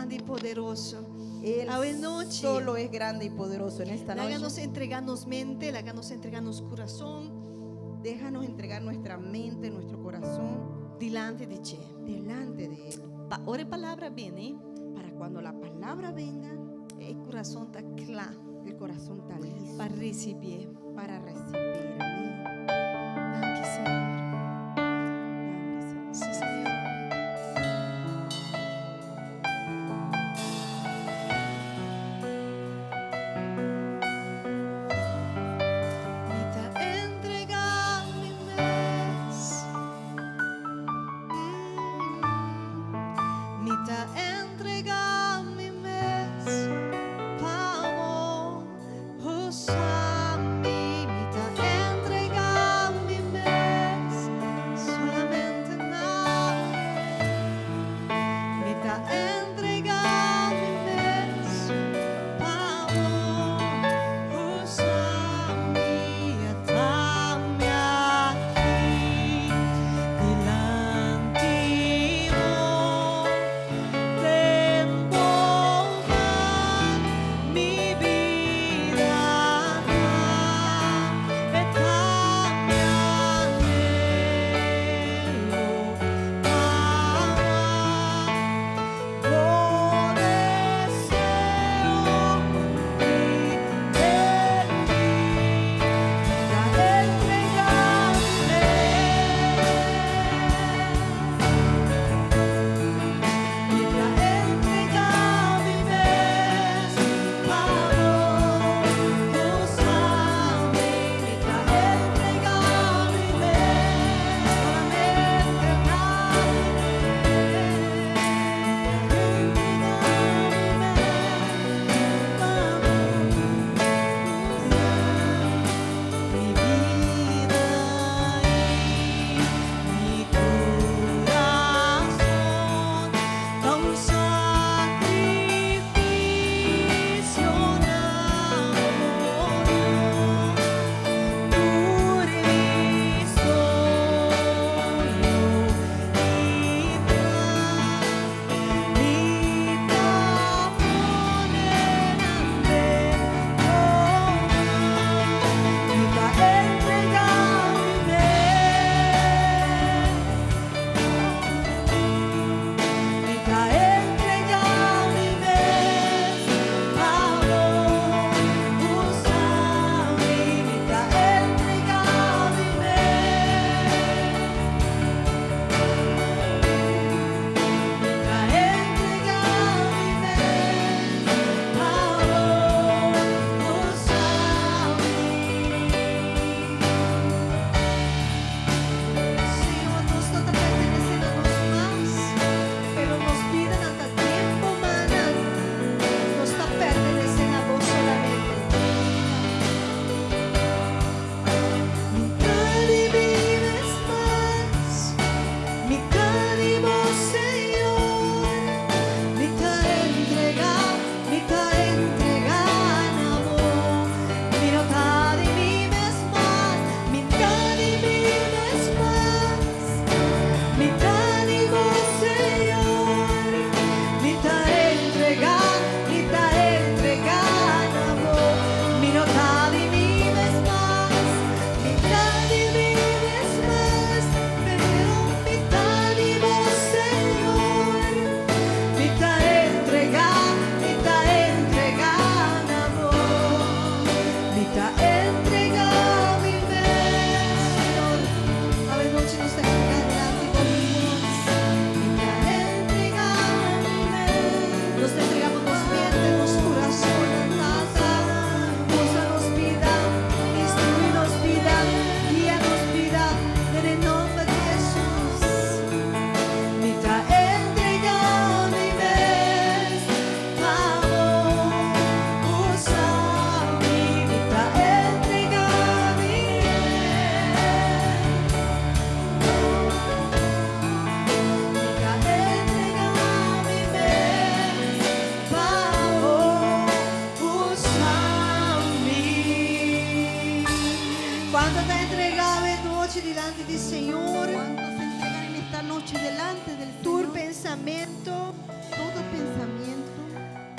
grande e poderoso. Él Hoje noite, solo es grande y poderoso. En esta háganos noche, entregar-nos mente, háganos entregar-nos coração déjanos entregar nuestra mente, nuestro corazón delante de ti. delante de Él. Ora a palavra bene, Para cuando la palabra venga, o coração está claro el corazón está listo para receber. para recibir. Amén. Danke, Senhor. Dame, Señor. Sim, Senhor. Me tá entregando mi mes. Me tá entregando mi mes. Pavo, usami. Me tá entregando mi mes. Solamente nada. Me tá entregando mi mes. Pavo, usami. Atame aqui delante devolva mi vida etame Senhor, nos está pertenecendo a nós mais, pero nos piden hasta tiempo, mana. Nos está pertenecendo a vos solamente. Mitad de mí es más, mitad de vos, Señor. Mitad entregar en amor. Mitad de mí es más, mitad de mí es más. Mitad de vos, Señor. Mitad entregar en amor. Mitad de mí es más, mitad de mí es más. Pero mitad de vos, Señor. Mitad entregar en amor. Mitad entregar mi vez, Señor. A ver, noche nos está delante con Dios. Mitad entregar mi vez. Nos entregamos nos mente, nos corazón, nada. Usa-nos vida, instrui-nos vida, guia-nos vida, en el nombre de Jesús. Mitad entregar mi vez, amor, usa-me. Mitad entregar mi vez, mitad entregar mi vez, amor, usa-me. Quando está entregado en noche delante del Señor, Cuando se entregan en esta noche delante del tu Señor, pensamento, todo pensamiento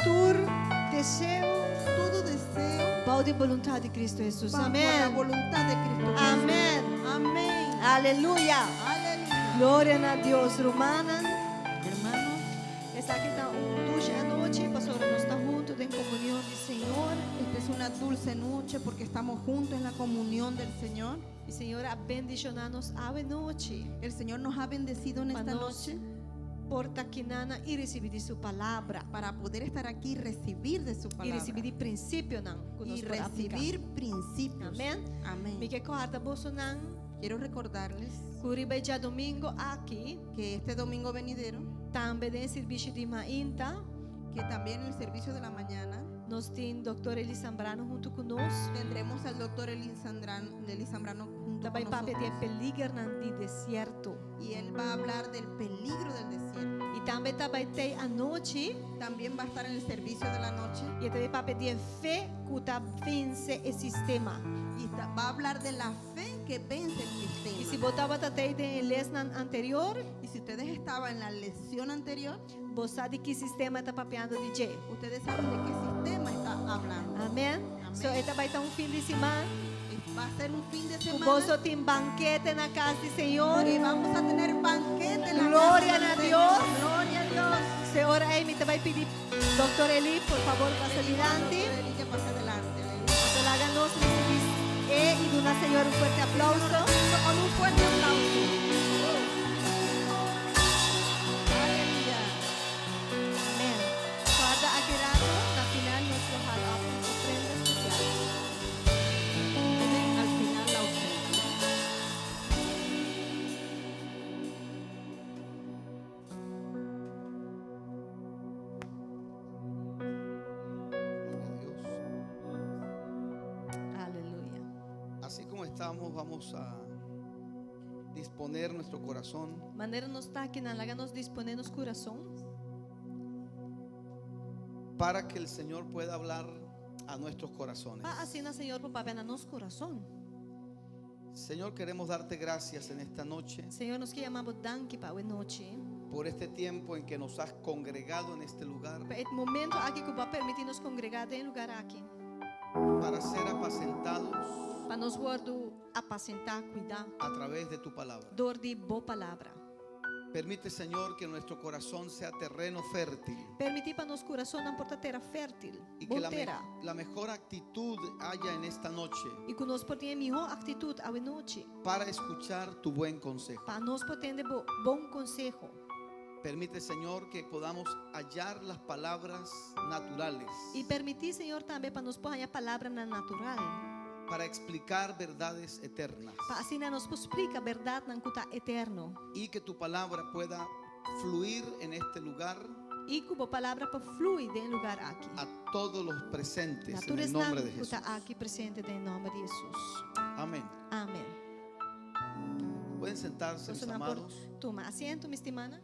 todo deseo todo deseo bajo de voluntad de Cristo Jesús. bajo la Amén. voluntad de Cristo Jesús. Amén. Amén. Aleluya. Aleluya. Glória a Deus. Romana, Hermanos, essa aqui está dulce à noite. Pastor, nós estamos juntos em comunhão do Senhor. esta es una dulce noche porque estamos juntos en la comunión del Señor. E o Senhor abendicionar-nos à noite. El Señor nos ha bendecido en esta Manos, noche porta aqui nana e receber de sua palavra. para poder estar aquí y recibir de su E palabra receber de princípio não. y recibir principios. Amém. Amén. Me que corta bolso não. Quiero recordarles Curiba dia domingo aqui. que este domingo venidero, Também tem serviço de mainta. que también en el servicio de la mañana Nós temos Dr. Eli Zambrano junto conosco. tendremos al doctor Elisambrano junto Também con papo de nosotros, peligro de deserto. y él va a hablar del peligro del desierto. E também tem à noite. También va a estar en el servicio de la noche E também papo de fé que tá vence o sistema. y va a hablar de la fe que vence el sistema. E se botava até em lesson anterior, Y si ustedes estaban en la lección anterior, você sabe que sistema está papeando de J. ustedes saben de qué sistema está hablando. Amém? Amém. So, esta vai estar fin de semana. Va a ser un fin de O semana bolso tem banquete na casa do Senhor. y vamos a tener banquete en la Gloria casa del a Señor. Dios. Gloria a Dios. Senhor, Amy, te vai pedir, Dr. Eli, por favor, passa adiante. Doctor Eli, que pase adelante. Pastor, háganos recibir e do nosso Senhor um forte aplauso. Con un fuerte aplauso. Aleluya. Amém. Guarda aqui rato, na final, nosso hall up, ofrenda especial. Tienen al final la ofrenda. Gloria a Dios. Aleluia. Así como estamos, vamos a disponer nuestro corazón Maneira nos está aqui na laga, nos disponer nos coração, para que el Señor pueda hablar a nuestros corazones. para assim, na Senhor, para papai, na nosso coração. Señor, queremos darte gracias en esta noche Senhor, nos que chamamos danke para a noite. por este tiempo en que nos has congregado en este lugar Para este momento aqui que vai permitir nos congregar em lugar aqui. para ser apacentados Para nos guardo apacentar, cuidar, a través de tu palabra. dor de boa palavra. Permite, Señor, que nuestro corazón sea terreno fértil Permitir para nosso coração não porta terra fértil, y que boa la, terra. la mejor actitud haya en esta noche E que nós podemos ter melhor atitude à noite. para escuchar tu buen consejo. Para nós podemos ter bom conselho. Permite, Señor, que podamos hallar las palabras naturales E permitir, Senhor, também para nós pôr a palavra na natural. para explicar verdades eternas Para assim nos explica a verdade na cuta eterno. y que tu palabra pueda fluir en este lugar E que a palavra para fluir em lugar aqui. a todos los presentes en Naturas el não nombre de Jesús. está aqui presente em nome de Jesus. Amén. Amém. Pueden sentarse, mis Nós não por amados. toma assento, minha estimada.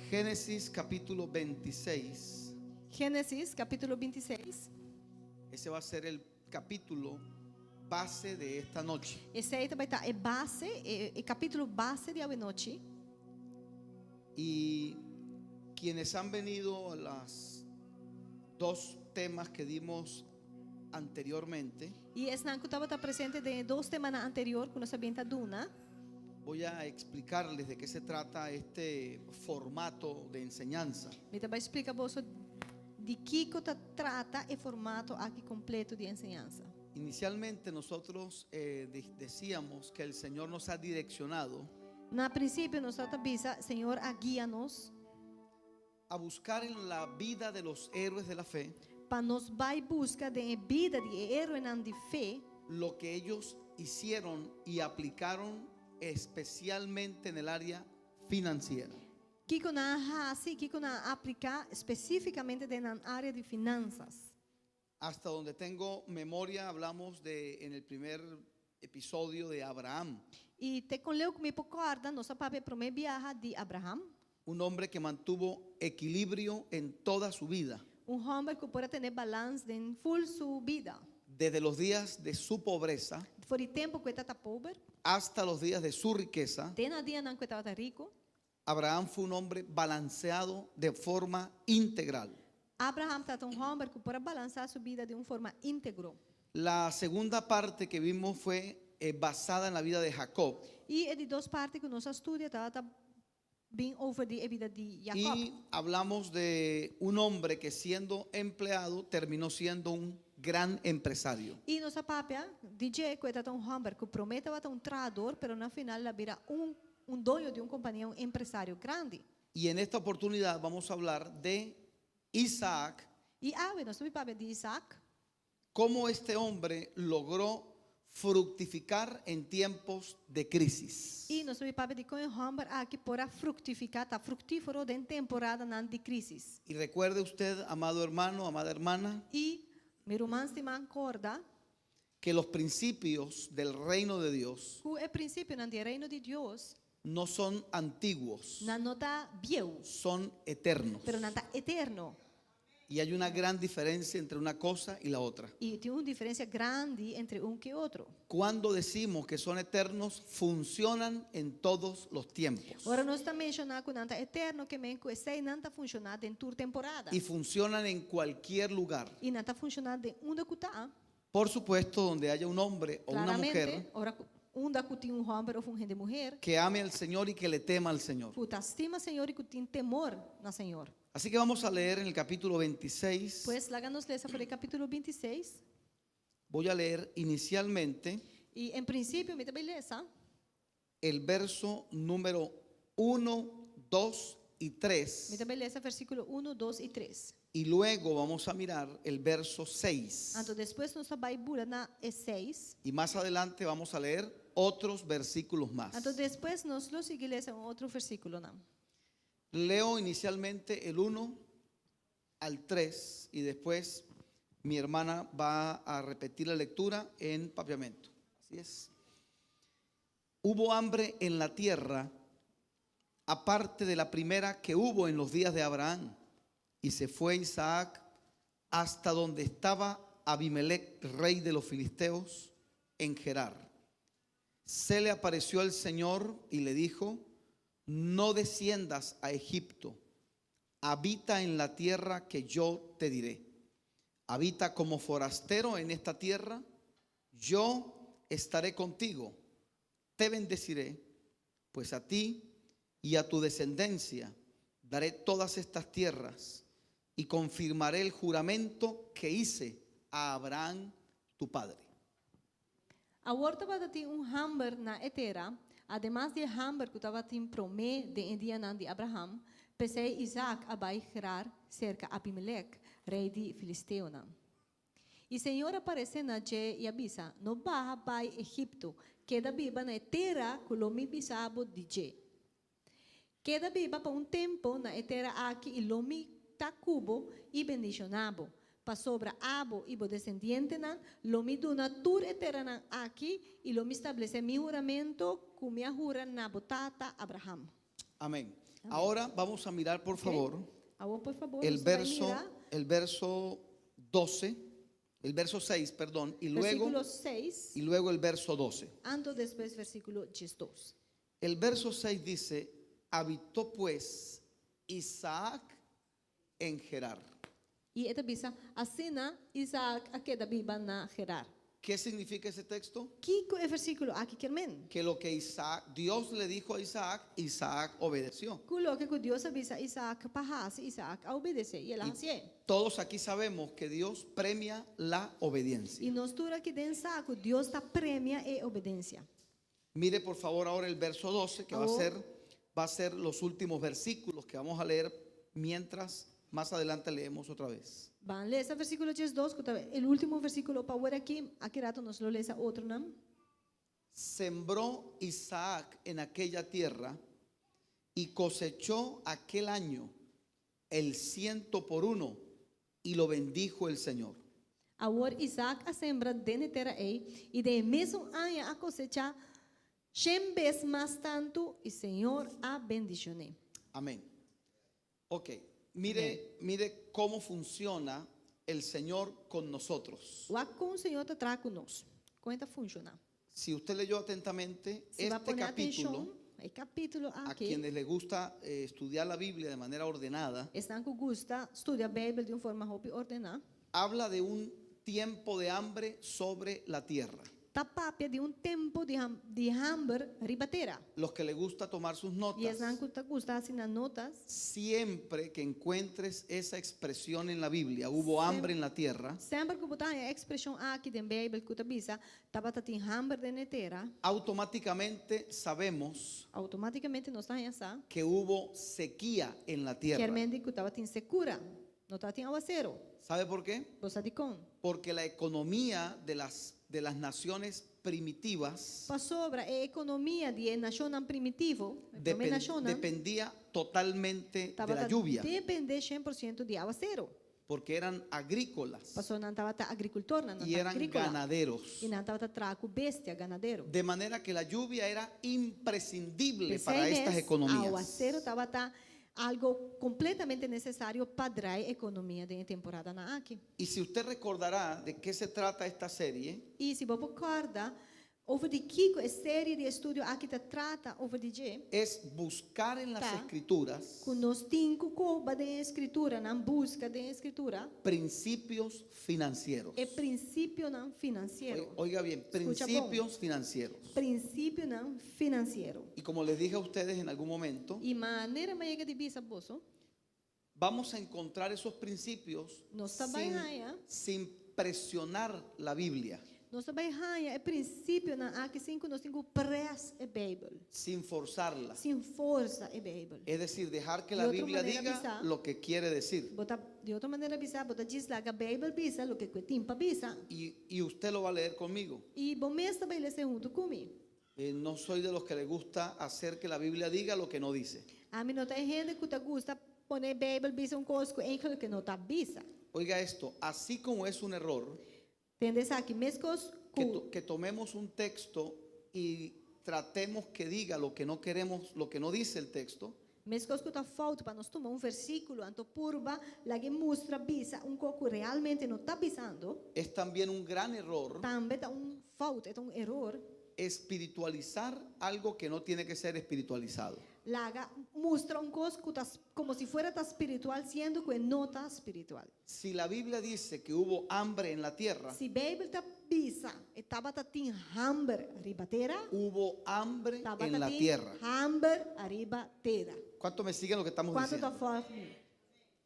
Génesis capítulo 26. Gênesis, capítulo 26. Ese va a ser el capítulo base de esta noche. Esse aí vai estar base, capítulo base de hoje noite. Y quienes han venido a los dos temas que dimos anteriormente, E esse não estava presente de 2 semanas anterior, quando nós habíamos duna. voy a explicarles de qué se trata este formato de enseñanza. Me também explica você de que trata o formato aqui completo de enseñanza. Inicialmente nosotros decíamos que el Señor nos ha direccionado Na princípio, nós avisa, Senhor, guia-nos a buscar en la vida de los héroes de la fe para nos vai busca de vida de herói de fé, lo que ellos hicieron y aplicaron especialmente en el área financiera. que aplicar especificamente na área de finanças. Hasta donde tengo memoria, hablamos en el primer episodio de Abraham, E te com leu que me recorda, nossa papai primeira viagem de Abraham, un hombre que mantuvo equilibrio en toda su vida, homem que pode ter balance em full sua vida. desde los días de su pobreza Foi o tempo que estava pobre, hasta los días de su riqueza, tem a dia não que estava rico, Abraham fue un hombre balanceado de forma integral. Abraham está um homem que para balançar sua vida de uma forma íntegra. La segunda parte que vimos fue basada en la vida de Jacob. E é de duas partes que nós estudamos, tá bem over a vida de Jacob. Y hablamos de un hombre que siendo empleado terminó siendo un gran empresario. E nossa papia, DJ, que é um homem que promete ser um traidor, mas no final la vira dono de uma companhia, um empresário grande. Y en esta oportunidad vamos a hablar de Isaac, E nossa papia de Isaac, cómo este hombre logró fructificar en tiempos de crisis. e nossa papia de como homem aqui para frutificar, está frutífero em temporada de crise. Y recuerde usted, amado hermano, amada hermana, E meu irmão se acorda que los principios del reino de Dios que o princípio no reino de Deus no son antiguos, não está viejo, son eternos. mas não está eterno. Y hay una gran diferencia entre una cosa y la otra. E tem uma diferença grande entre que outro. Cuando decimos que son eternos, funcionan en todos los tiempos. Ora nós estamos mencionando que não está eterno, que não está funcionando em toda temporada. Y funcionan en cualquier lugar. E não está funcionando em onde está. Por supuesto, donde haya un hombre o una mujer ora onde tem homem ou uma mulher que ame al Señor y que le tema al Señor. que estima o Senhor e que tem temor no Senhor. Así que vamos a leer en el capítulo 26. Pues láganos ler por el capítulo 26. Voy a leer inicialmente E em princípio, me beleza, el verso número 1, 2 y 3. me beleza, versículo 1, 2 e 3. Y luego vamos a mirar el verso 6. Então, depois nossa Bíblia na 6. Y más adelante vamos a leer otros versículos más. Então, depois nós lo seguimos em outro versículo. Não. Leo inicialmente el 1 al 3 y después mi hermana va a repetir la lectura en papiamento. Así es. Hubo hambre en la tierra, aparte de la primera que hubo en los días de Abraham, y se fue Isaac hasta donde estaba Abimelech, rey de los filisteos, en Gerar. Se le apareció el Señor y le dijo: no desciendas a Egipto, habita en la tierra que yo te diré. Habita como forastero en esta tierra, yo estaré contigo, te bendeciré, pues a ti y a tu descendencia daré todas estas tierras y confirmaré el juramento que hice a Abraham tu padre. Agora estava ter hamber na etera, además de hamber que estava ter promê de indiana de Abraham, pensei Isaac abai gerar cerca Abimelech, rei de Filisteu. E o Senhor apareceu na je e avisa, no barra bai Egipto, queda viva na etera que lomi bisabo de je. Queda viva para tempo na etera aqui e lomi tacubo e bendicionabo. Pa sobra abo e bo descendiente nan, lo mi duna tur eterna aqui e lo mi establece mi juramento cum mi jura na botata Abraham. Amén. Ahora vamos a mirar, por favor, Agora, por favor, el você vai verso, mirar el verso 12, el verso 6, perdón, y versículo 6, luego el verso 12. ando después versículo 12. El verso 6 dice: habitó pues Isaac en Gerar. E esta bisa, assina Isaac a queda viva na Gerar. ¿Qué significa ese texto? Que é versículo aqui que men? Que lo que Dios le dijo a Isaac, Isaac obedeció. Coloque que Deus avisa Isaac para Isaac a obedecer e ela hacía. Todos aquí sabemos que Dios premia la obediencia. E nós tudo aqui dentro saco, Deus está premia e obediência. Mire por favor ahora el verso 12, que va a ser los últimos versículos que vamos a leer mientras más adelante leemos otra vez. Van ler esse versículo 12, que o último versículo para ver aqui rato nós lo lesa outro não. Sembró Isaac en aquella tierra y cosechó aquel año el 100 y lo bendijo el Señor. Agora Isaac a sembra dentro da terra e de mesmo ano a cosecha 100 vezes mais tanto e Senhor a bendicionou. Amén. Ok, mire cómo funciona el Señor con nosotros. O com o Senhor está conosco. Como está funciona? Si usted leyó atentamente Se vai este poner capítulo, atenção, el capítulo a aqui, quienes les gusta estudiar la Biblia de manera ordenada, estão que gusta estuda a Bíblia de uma forma hobby ordenada. habla de un tiempo de hambre sobre la tierra. Tá papia de um tempo de hambre ribatera. Los que les gusta tomar sus E notas, estão que gusta assinar notas. siempre que encuentres esa expresión en la Biblia, hubo hambre en la tierra, Sempre que botar a expressão aqui da Bíblia que bisa, tava tem hambre de netera, automáticamente sabemos automaticamente nós está essa. que hubo sequía en la tierra. Quermente que tava tem secura, não tá tem aguacero. ¿Sabe por qué? Você de com. Porque la economía de las naciones primitivas Para sobra a economia de nação primitivo, dependía totalmente de tava la lluvia, depender 100% de aguacero. porque eran agrícolas Passou não tava agricultor, não y tava eran agrícola. ganaderos. E não tava traco bestia, ganadeiro. De manera que la lluvia era imprescindible Pensei para estas nesse, economías. aguacero tava algo completamente necessário para trazer a economia de temporada na aqui. Y si usted recordará de qué se trata esta serie, E se você concorda, over de Kiko, a série de estudo aqui trata over de G, es buscar en las Tá. escrituras com nós cinco coba de escritura, na busca de escritura, principios financieros. é princípio não financeiro. Oiga bien, Escucha principios financieros. Princípio não financeiro. Y como les dije a ustedes en algún momento, E maneira mais de bisa bolso, vamos a encontrar esos principios nós também sin presionar la Biblia, nós também é princípio na aqui cinco nós cinco press a Bíblia. sin forzarla. Sem força a Bíblia. Es decir, dejar que De la otra Biblia manera, diga quizá, lo que quiere decir. Bota, de outra maneira, bisa, bota diz lá que a Bíblia bisa, o que timpa bisa. Y usted lo va a leer conmigo. E bom mês também lê junto comigo. No soy de los que les gusta hacer que la Biblia diga lo que no dice. A mim não tem gente que te gusta poner Bíblia bisa um cosco em que não tá bisa. Oiga esto, así como es un error Entendes aqui, mescos que tomemos un texto y tratemos que diga lo que no queremos, lo que no dice el texto, mescos que tá falta para nós tomar versículo, anto purba, lá que mostra bisa, coco realmente não tá bisando, es también un gran error também tá falta, é error. espiritualizar algo que no tiene que ser espiritualizado. Laga mostra coisa que tá, como se fuera tá espiritual, sendo que não tá espiritual. Si la Biblia dice que hubo hambre en la tierra, Se Bíblia tá bisa, estava tá tem hambre ribatera, hubo hambre estava en tá la tem tierra. hambre ribatera. ¿Cuánto me siguen lo que estamos Quanto tá diciendo? fora?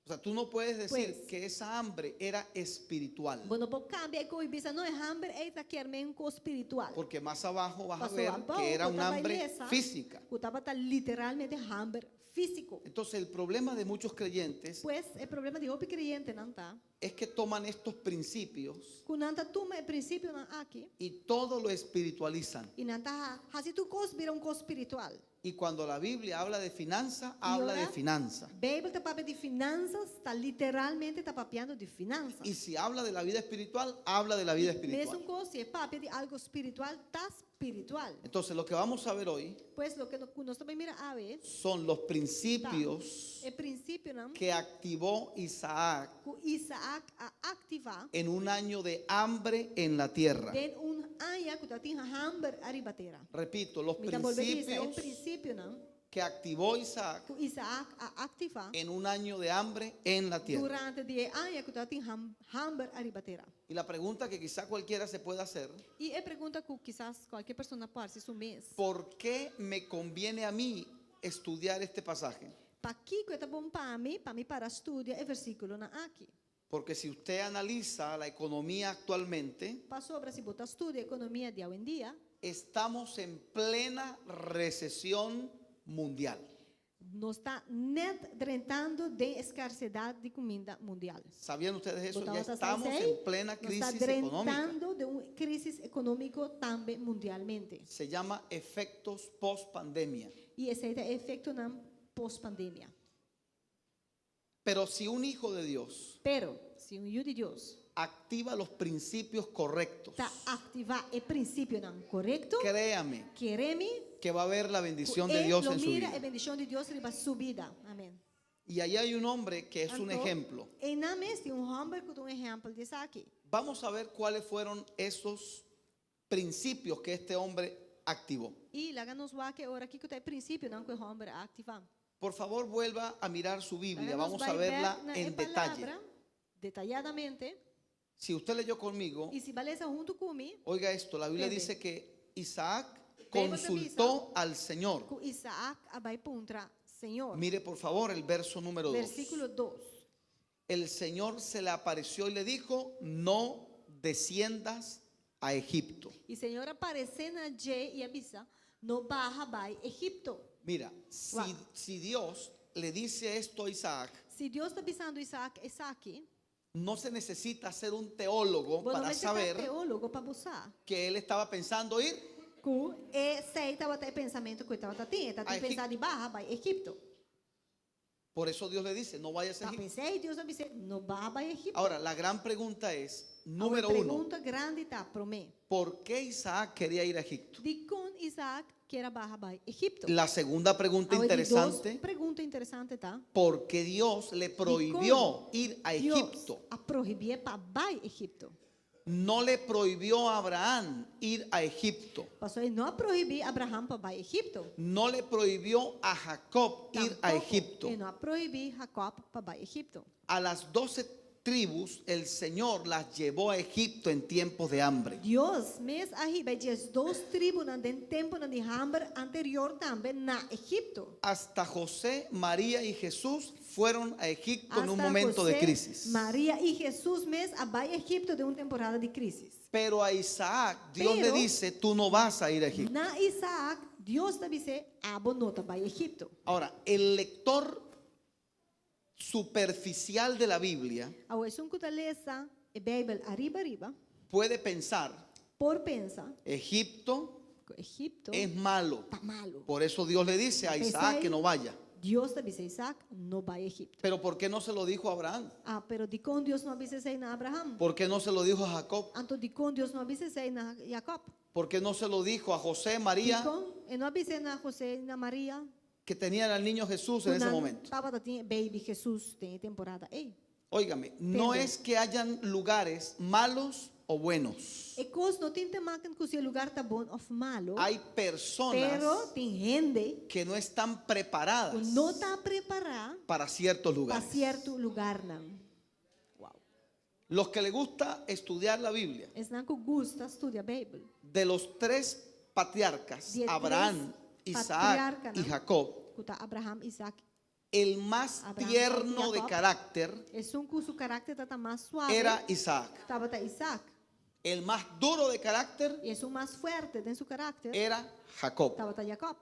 O sea, tú no puedes decir Pues. que esa hambre era espiritual, Bueno, por cambia que bisa não é hambre, é daquele espiritual. porque más abajo vas a Passou ver abaixo, que era un tava hambre ilesa, física. que estava tá literalmente hambre físico. Entonces el problema de muchos creyentes Pues o problema de outro crente não tá. es que toman estos principios Que não tá toma o princípio não aqui y todo lo espiritualizan. e não tá, assim tu cos vira espiritual. Y cuando la Biblia habla de finanza, habla de ahora, finanza. Bíblia está papel de finanças, está literalmente está papeando de finanças. Y si habla de la vida espiritual, habla de la vida Mesmo espiritual. coisa, se é papel de algo espiritual, está espiritual. Entonces lo que vamos a ver hoy Pues lo que nós também mira a ver, son los principios é princípio não, que activó Isaac que Isaac a ativar en un año de hambre en la tierra. den ano que tinha hambre a ribatera. Repito, los Me volver isso, é principios princípio não, que activó Isaac que Isaac a ativar en un año de hambre en la tierra. durante o ano que tinha hambre a ribatera. Y la pregunta que quizá cualquiera se pueda hacer, E é pergunta que quizás qualquer pessoa pode se mês. ¿por qué me conviene a mí estudiar este pasaje? Para que é bom para mim para estudar o versículo na aqui. Porque si usted analiza la economía actualmente, Para sobre se botar estudo a economia de hoje em dia, estamos en plena recesión mundial. nós está net tratando de escassez de comida mundial. ¿Sabían ustedes eso? Botar Ya outras estamos seis, en plena Nós está crisis económica. tratando de uma crise econômica também mundialmente. Se llama efectos post-pandemia. E esse é o efeito na pós-pandemia. Pero si un hijo de Dios Pero, se um filho de Deus activa los principios correctos, está ativar o princípio não correto, créame quereme, que va a haber la bendición de Dios en su mira a vida. bendição de Deus para sua vida. Amém. Y ahí hay un hombre que es un ejemplo. E na mesa tem homem que é exemplo disso aqui. Vamos a ver cuáles fueron esos principios que este hombre activó. Y laga nos va que ora que o princípio não que o hamber activa. Por favor, vuelva a mirar su Biblia. Laga nos Vamos a vai verla ver na en detalle. palavra, detalladamente. Si usted leyó conmigo, E se beleza junto comigo, oiga esto, la Biblia Bebe. dice que Isaac Bebe consultó al Señor. com Isaac vai contra Senhor. Mire por favor el verso número 2. Versículo 2. El Señor se le apareció y le dijo, no desciendas a Egipto. E Senhor aparecendo a J e avisa, no barra vai Egipto. Mira, Wow. si Dios le dice esto a Isaac, Se Deus está avisando Isaac, no se necesita ser un teólogo você não para precisa saber teólogo para buscar. que él estaba pensando ir. E sei estava até pensamento que estava tendo, está A Egipto. pensando de barra vai Egipto. Por eso Dios le dice, no vayas a Tá Egipto. pensei, Deus avisou, no barra vai Egipto. Ahora, la gran pregunta es, A número uno, pergunta grande tá para mim. ¿por qué Isaac quería ir a Egipto? De com Isaac que era barra vai Egipto. La segunda pregunta Agora, de interesante, pergunta interessante tá? ¿por qué Dios le prohibió ir a Egipto? Deus a proibir para vai Egipto. No le prohibió a Abraham ir a Egipto. Pastor, ele não proibiu Abraão para vai Egipto. No le prohibió a Jacob ir a Egipto. Ele não proibiu Jacob para vai Egipto. A las 12 tribus el Señor las llevó a Egipto en tiempos de hambre. Deus, mês arriba, dias dos tribos no tempo de hambre anterior também na Egipto. Hasta José, María y Jesús fueron a Egipto en un Hasta momento de José, crisis. Maria e Jesus mês a vai Egipto de uma temporada de crise. Pero a Isaac Dios le Pero- dice, tú no vas a ir a Egipto. Na Isaac, Deus te disse, abo não vai Egipto. Ahora, el lector superficial de la Biblia Ao es que lesa a Bíblia arriba, puede pensar, por pensa, Egipto que Egipto es malo. está malo. Por eso Dios le dice a Isaac que no vaya. Deus te disse, Isaac, não vai Egipto. Pero ¿por qué no se lo dijo a Abraham? Pero de com Deus não avisei na Abraham. ¿Por qué no se lo dijo a Jacob? Anto de com Deus não avisei na Jacob. ¿Por qué no se lo dijo a José, María, E não avisei na José e na Maria. que tenían al niño Jesús en ese momento? Estava tinha baby Jesus tem temporada. Ei. Óigame, no Entende. es que hayan lugares malos o buenos. E cos não tem temática que o lugar tá bom ou malo. Hay personas Pero tem gente que no están que preparadas não está preparada para ciertos para lugares. certo lugar não. Wow. Los que les gusta estudiar la Biblia, Es não que gusta estudar a Bíblia. de los tres patriarcas, De Abraham, tres Isaac patriarcas, y ¿no? Jacob, Que tá Abraham, Isaac. el más Abraham, tierno de Jacob. carácter Es que su carácter está más suave. era Isaac. Estaba Isaac. El más duro de carácter Y es un más fuerte en su carácter. era Jacob. Estaba Jacob.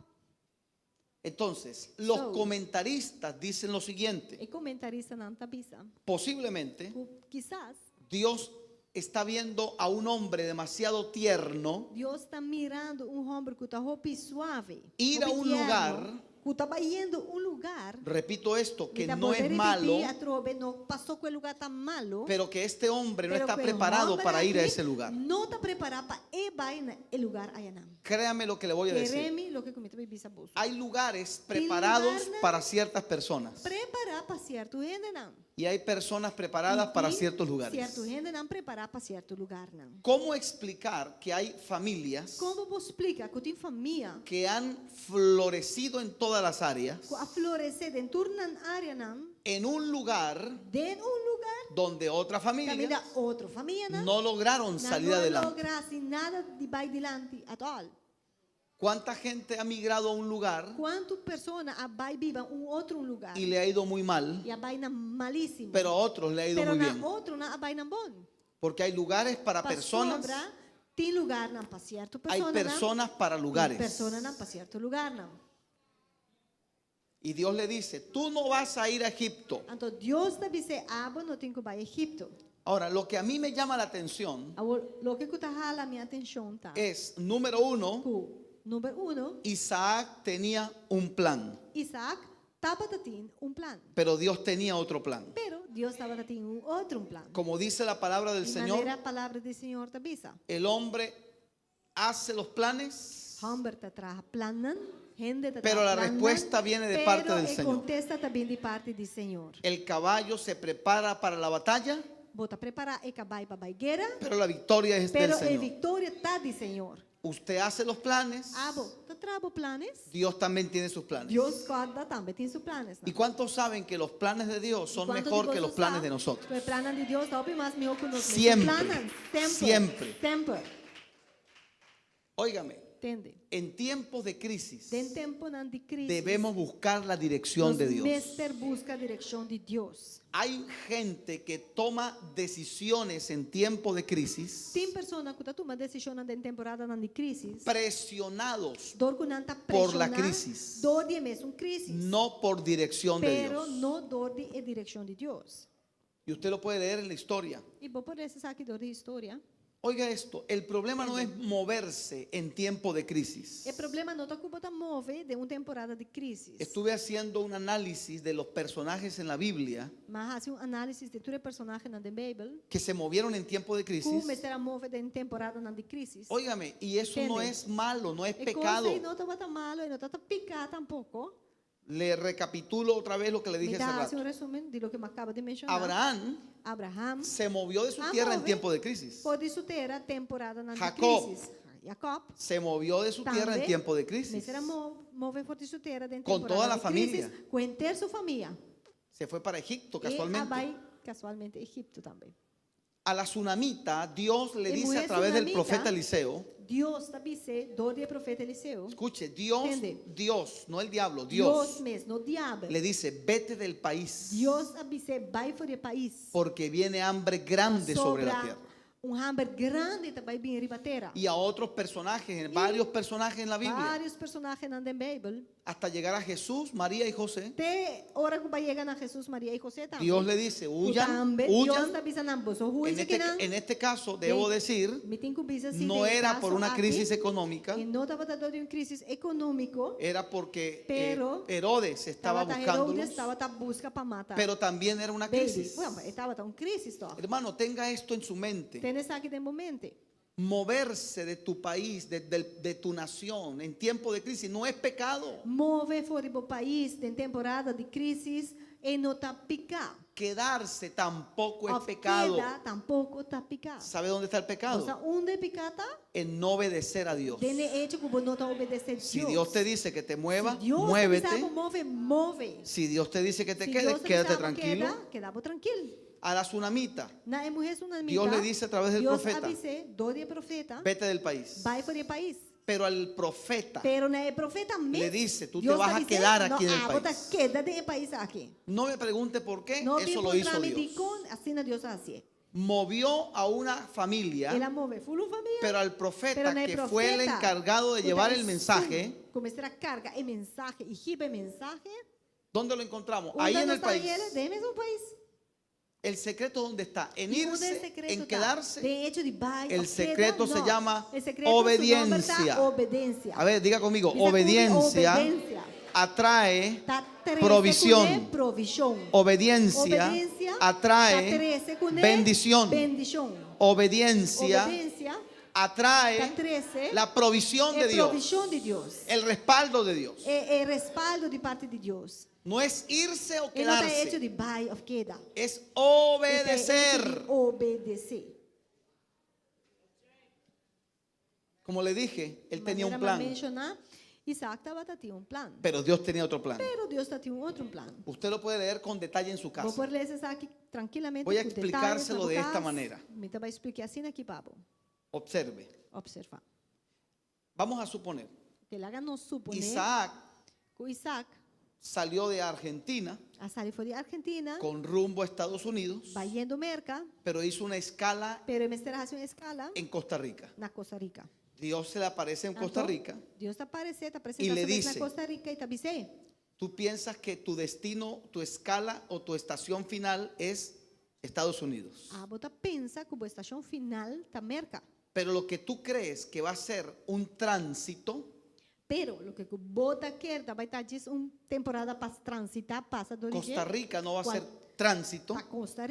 Entonces, los So- comentaristas dicen lo siguiente: Y comentarista não tá bisa. posiblemente Quizás Dios está viendo a un hombre demasiado tierno Deus está mirando homem que está roupa suave. Ir a roupa un tierno, lugar, que estaba yendo a un lugar. repito esto, que Está no es poder malo, repetir a trove, no pasó que el lugar tan malo. pero que este hombre no pero está que el preparado hombre para ir a aquí ese lugar. No está preparado para ir a el lugar allá. Créame lo que le voy a decir. Quereme lo que comenta mi bisabuelo. Hay lugares preparados lugar, para ciertas personas Preparar para cierto gente não. y hay personas preparadas para ciertos lugares. Cierto gente não preparar para cierto lugar não. ¿Cómo explicar que hay familias Como você explica que tem família que han florecido en todas las áreas que a florescer dentro de uma área não, en un lugar de lugar donde otras também familias da outra família não? no lograron salir não adelante? lograsse nada de vai adiante at all. ¿Cuánta gente ha migrado a un lugar Quanto pessoas a vai viva outro lugar y le ha ido muy mal, e a vai na malíssimo, pero a otros le ha ido pero muy na bien? outro na vai na bom. Porque hay lugares para Para personas, sobra, tem lugar não para certo hay pessoa personas para lugares. Persona não para certo lugar não. Y Dios le dice, tú no vas a ir a Egipto. Então Deus te disse, abo não tem que vai a Egipto. Ahora, lo que a mí me llama la atención Lo que está jala minha atenção tá. es, número uno, Número 1, Isaac tenía un plan, Isaac estava tendo plan, pero Dios tenía otro plan. pero Deus estava tendo outro plan. Como dice la palabra del De Señor, maneira a palavra do Senhor te avisa. el hombre hace los planes, Humber te traz plannen, gente te pero la traz plannen, respuesta viene de parte del pero Señor. contesta também de parte do Senhor. El caballo se prepara para la batalla, Bota preparar e cabai para a guerra, pero la victoria es del pero a Señor. vitória está do Senhor. Usted hace los planes, Abo, tá trabo planes. Dios también tiene sus planes. Deus guarda também tem seus planes. ¿Y cuántos saben que los planes de Dios son Quanto mejor de que los vocês planes sabem de nosotros? que o plano de Deus é mais melhor que nós. Siempre, Sempre. siempre. Óigame, Entende? en tiempos de crisis Tem tempo não de crise. debemos buscar la dirección de Dios. Mester busca a direção de Deus. Hay gente que toma decisiones en tiempos de crisis Tem pessoas que tomam decisão em temporada de crise. presionados, Dor que não tá por la pressionada, crisis. Dor de mesmo crise. no por dirección de Pero Dios. não dor de direção de Deus. Y usted lo puede leer en la historia. E vou poder acessar aqui dor de história. Oiga esto, el problema no es moverse en tiempo de crisis. O problema não está que botar move de uma temporada de crise. Estuve haciendo un análisis de los personajes en la Biblia Mas hace análise de todo personagem na Bíblia. que se movieron en tiempo de crisis. Como será move de temporada de crise. Óigame, y eso no Entende? es malo, no es E pecado. coisa não está botar malo, e não está picar tampouco. Le recapitulo otra vez lo que le Me dije hace dá assim rato. resumo de lo que me acaba de mencionar. Abraham se movió de su tierra en tiempo de crisis. Pode isso ter a temporada na Jacob crise. Jacob se movió de su tierra en também, tiempo de mas crisis. será move por isso ter de Com temporada toda a de família. crise, com inteira sua família. Se fue para Egipto E casualmente. vai casualmente Egipto também. A la tsunamita, Dios le Y dice a mujer través del tsunamita, profeta Eliseo, Deus também dor de profeta Eliseu. escuche, Dios, Entende? Dios, no el diablo, Deus Dios mesmo, no diabo. le dice, vete del país, Deus avise, vai fora do país. porque viene hambre grande sobre la Sobra tierra. hambre grande também bem riba terra. Y a otros personajes, varios personajes en la Biblia, Vários personagens na Bíblia. hasta llegar a Jesús, María y José. Até hora que vai chegar a Jesus, Maria e José também. Dios le dice, huyan, Também, Deus huyan. está avisando ambos. O En este caso, debo decir, no era por una crisis económica, E não estava dando uma crise econômica. era porque Pero Herodes estaba Herodes buscándolos, estava a busca para matar. pero también era una crisis. Bueno, estava uma crise. Hermano, tenga esto en su mente. Tienes aqui de momento. Moverse de tu país, de tu nación en tiempo de crisis no es pecado. Move fora do país em temporada de crise e não está picar. Quedarse tampoco es Of pecado. queda, tampouco está picar. ¿Sabe dónde está el Ou pecado? seja, onde picar está? En no obedecer a Dios. Dene hecho como não está obedecendo Si Deus. Dios te dice que te mueva, Se Deus muévete. te move, move. Si Dios te dice que te Se quedes, Deus te quédate avisava, tranquilo. quedava tranquilo. A la tsunamita, Na mulher tsunamita, Dios le dice a través del Deus profeta, avise, do de profeta, vete del país. vai fora do país. Pero al profeta Pero na profeta mesmo, le dice, tú te Deus vas a avise, quedar aquí en el Bota país. queda de país aqui. No me pregunte por qué, Não eso lo me hizo Dios. assim na Deus assim. Movió a una familia, Ela move full família. pero al profeta Pero no hay que fue el profeta, encargado de puta, llevar es el mensaje, começar a carga e mensagem e riba mensaje. ¿dónde lo encontramos? Ahí en el país. De mesmo país. El secreto ¿dónde está? En E onde é irse, secreto en tá? quedarse. De hecho de vai, El o secreto queda, se não. llama El secreto, su nombre obediencia. tá obediencia. A ver, diga conmigo, Dice conmigo, obediencia obediencia. atrae Tá 13 provisión. con E, provisión. Obediencia Obediencia atrae tá 13 con E, bendición. bendición. Obediencia Obediencia atrae tá 13 la provisión de é Dios, provisión de Deus. el respaldo de Dios. É respaldo de parte de Deus. No es irse o Ele não está hecho quedarse, de vai ou queda. es Ele tá hecho obedecer. de obedecer. Como le dije, él tenía un Maneira de plan, mencionar, Isaac estava tinha um plano. pero Dios tenía otro plan. Pero Deus tinha outro plano. Usted lo puede leer con detalle en su Vou casa. por ler isso aqui tranquilamente. Voy a com explicárselo de detalhes, esta na manera. casa. Me vai explicar assim aqui, Pablo. Observe. Observar. Vamos a suponer, Que ele haga nos suponer Isaac que o Isaac salió de Argentina a sair foi de Argentina, con rumbo a Estados Unidos, vai indo merca, pero hizo una escala pero ele será uma escala en Costa Rica. na Costa Rica. Dios se le aparece en Costa Então, Rica. Deus está aparecendo, está Y le apresentando dice, na Costa Rica e está dizendo, Tú piensas que tu destino, tu escala o tu estación final es Estados Unidos. bota pensa que a estação final está merca. Pero lo que tú crees que va a ser un tránsito, Pero lo que bota quer vai estar diz temporada para transitar, passa do Costa Rica no va a ser Cual- tránsito, para Costa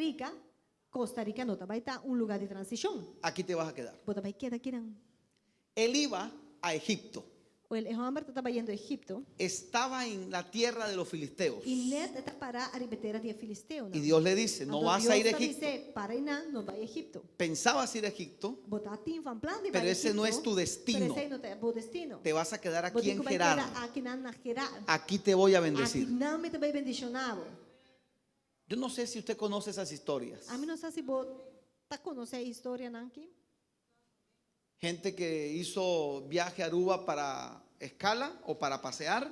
Rica não vai estar lugar de transição. aquí te vas a quedar. Bota vai quedar aqui não. Él iba a Egipto. el hamber estava indo a Egipto estaba en la tierra de los filisteos. e net está para a ribeteira de Filisteu. Y Dios le dice, no vas a ir a Egipto. Para ir não vai a Egipto. Pensabas ir a Egipto, Botar tim van plan de pero vai a ese no es Egipto, tu destino. Pero esse não é o destino. Te vas a quedar aquí Você en vai Gerar. quedar aqui na Gerar. Aquí te voy a Aqui bendecir. não me também bendicionado. Yo no sé si usted conoce esas historias. A mim não sei se você tá conhecendo a história não aqui. Gente que hizo viaje a Aruba para escala o para pasear.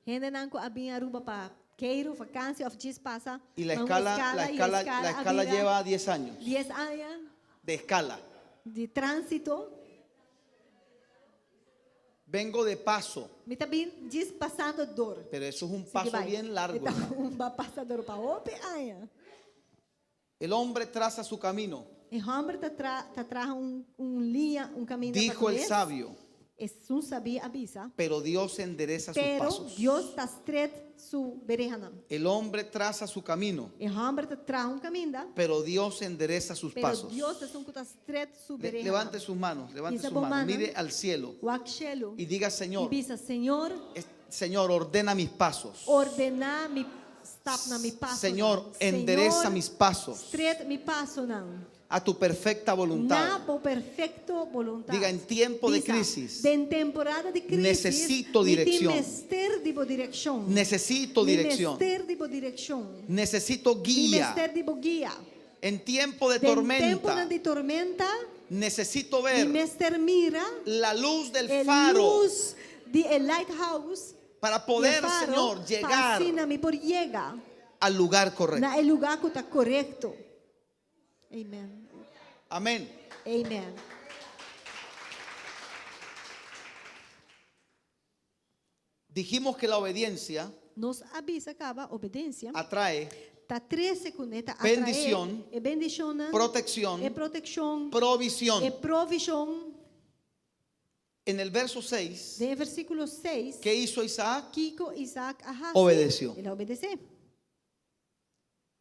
Gente não que abia Aruba para queiro, vacância, of dias passa. Y la uma escala lleva 10 años 10 anos de escala. de trânsito. Vengo de paso, Me também diz passando dor. pero eso es un Sige, paso vai. bien largo. Então, passador para outra aia. El hombre traza su camino. E Humber te trae linha, caminho Dijo el sabio, Es un sabia avisa. pero Dios endereza sus Pero pasos. Dios está estreito su berejana. El hombre traza su camino, E Humber te trae caminho. pero Dios endereza sus Pero pasos. Dios es un que está estreito su berejana. Levante sus manos, levante Isa sus manos, bomana. mire al cielo Wakshelo. y diga, Señor, Bisa, Señor, Señor, ordena mis pasos. ordena mi stap na mi passo. Señor, endereza mis pasos Estreito mi passo não. a tu perfecta Na voluntad. por perfecto voluntad. Diga, en tiempo de Bisa, crisis, en temporada de crisis, necesito dirección. Necesito dirección. necesito dirección, Necesito dirección. necesito guía. Necesito guía. En tiempo de Tempo tormenta, de tormenta, necesito ver Mister mira la luz del el faro luz de el lighthouse para poder, el faro, Señor, llegar fascina-me por llegar al lugar correcto. na el lugar que está correcto. Amén. Amén. Amén. Dijimos que la obediencia Nos avisa acaba obediencia. atrae Tá 13 cuneta bendición, e bendición, protección, e proteção, provisión. e provisão. En el verso 6, De versículo 6, ¿qué hizo Isaac? Kiko Isaac Obedeció. Ele obedeceu.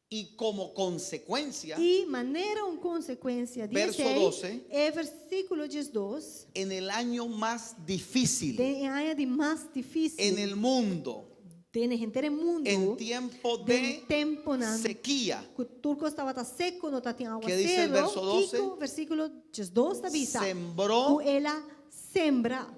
Y como consecuencia, E maneira consequência Verso disso 12. é versículo 12, en el año más difícil de área de mais difícil en el mundo, de gente mundo en tiempo de tempo na sequía, que o turco estava tá seco, não tá tinha ¿Qué dice el aguacero. verso 12? Kiko, versículo 12 da visa. sembró Ela sembra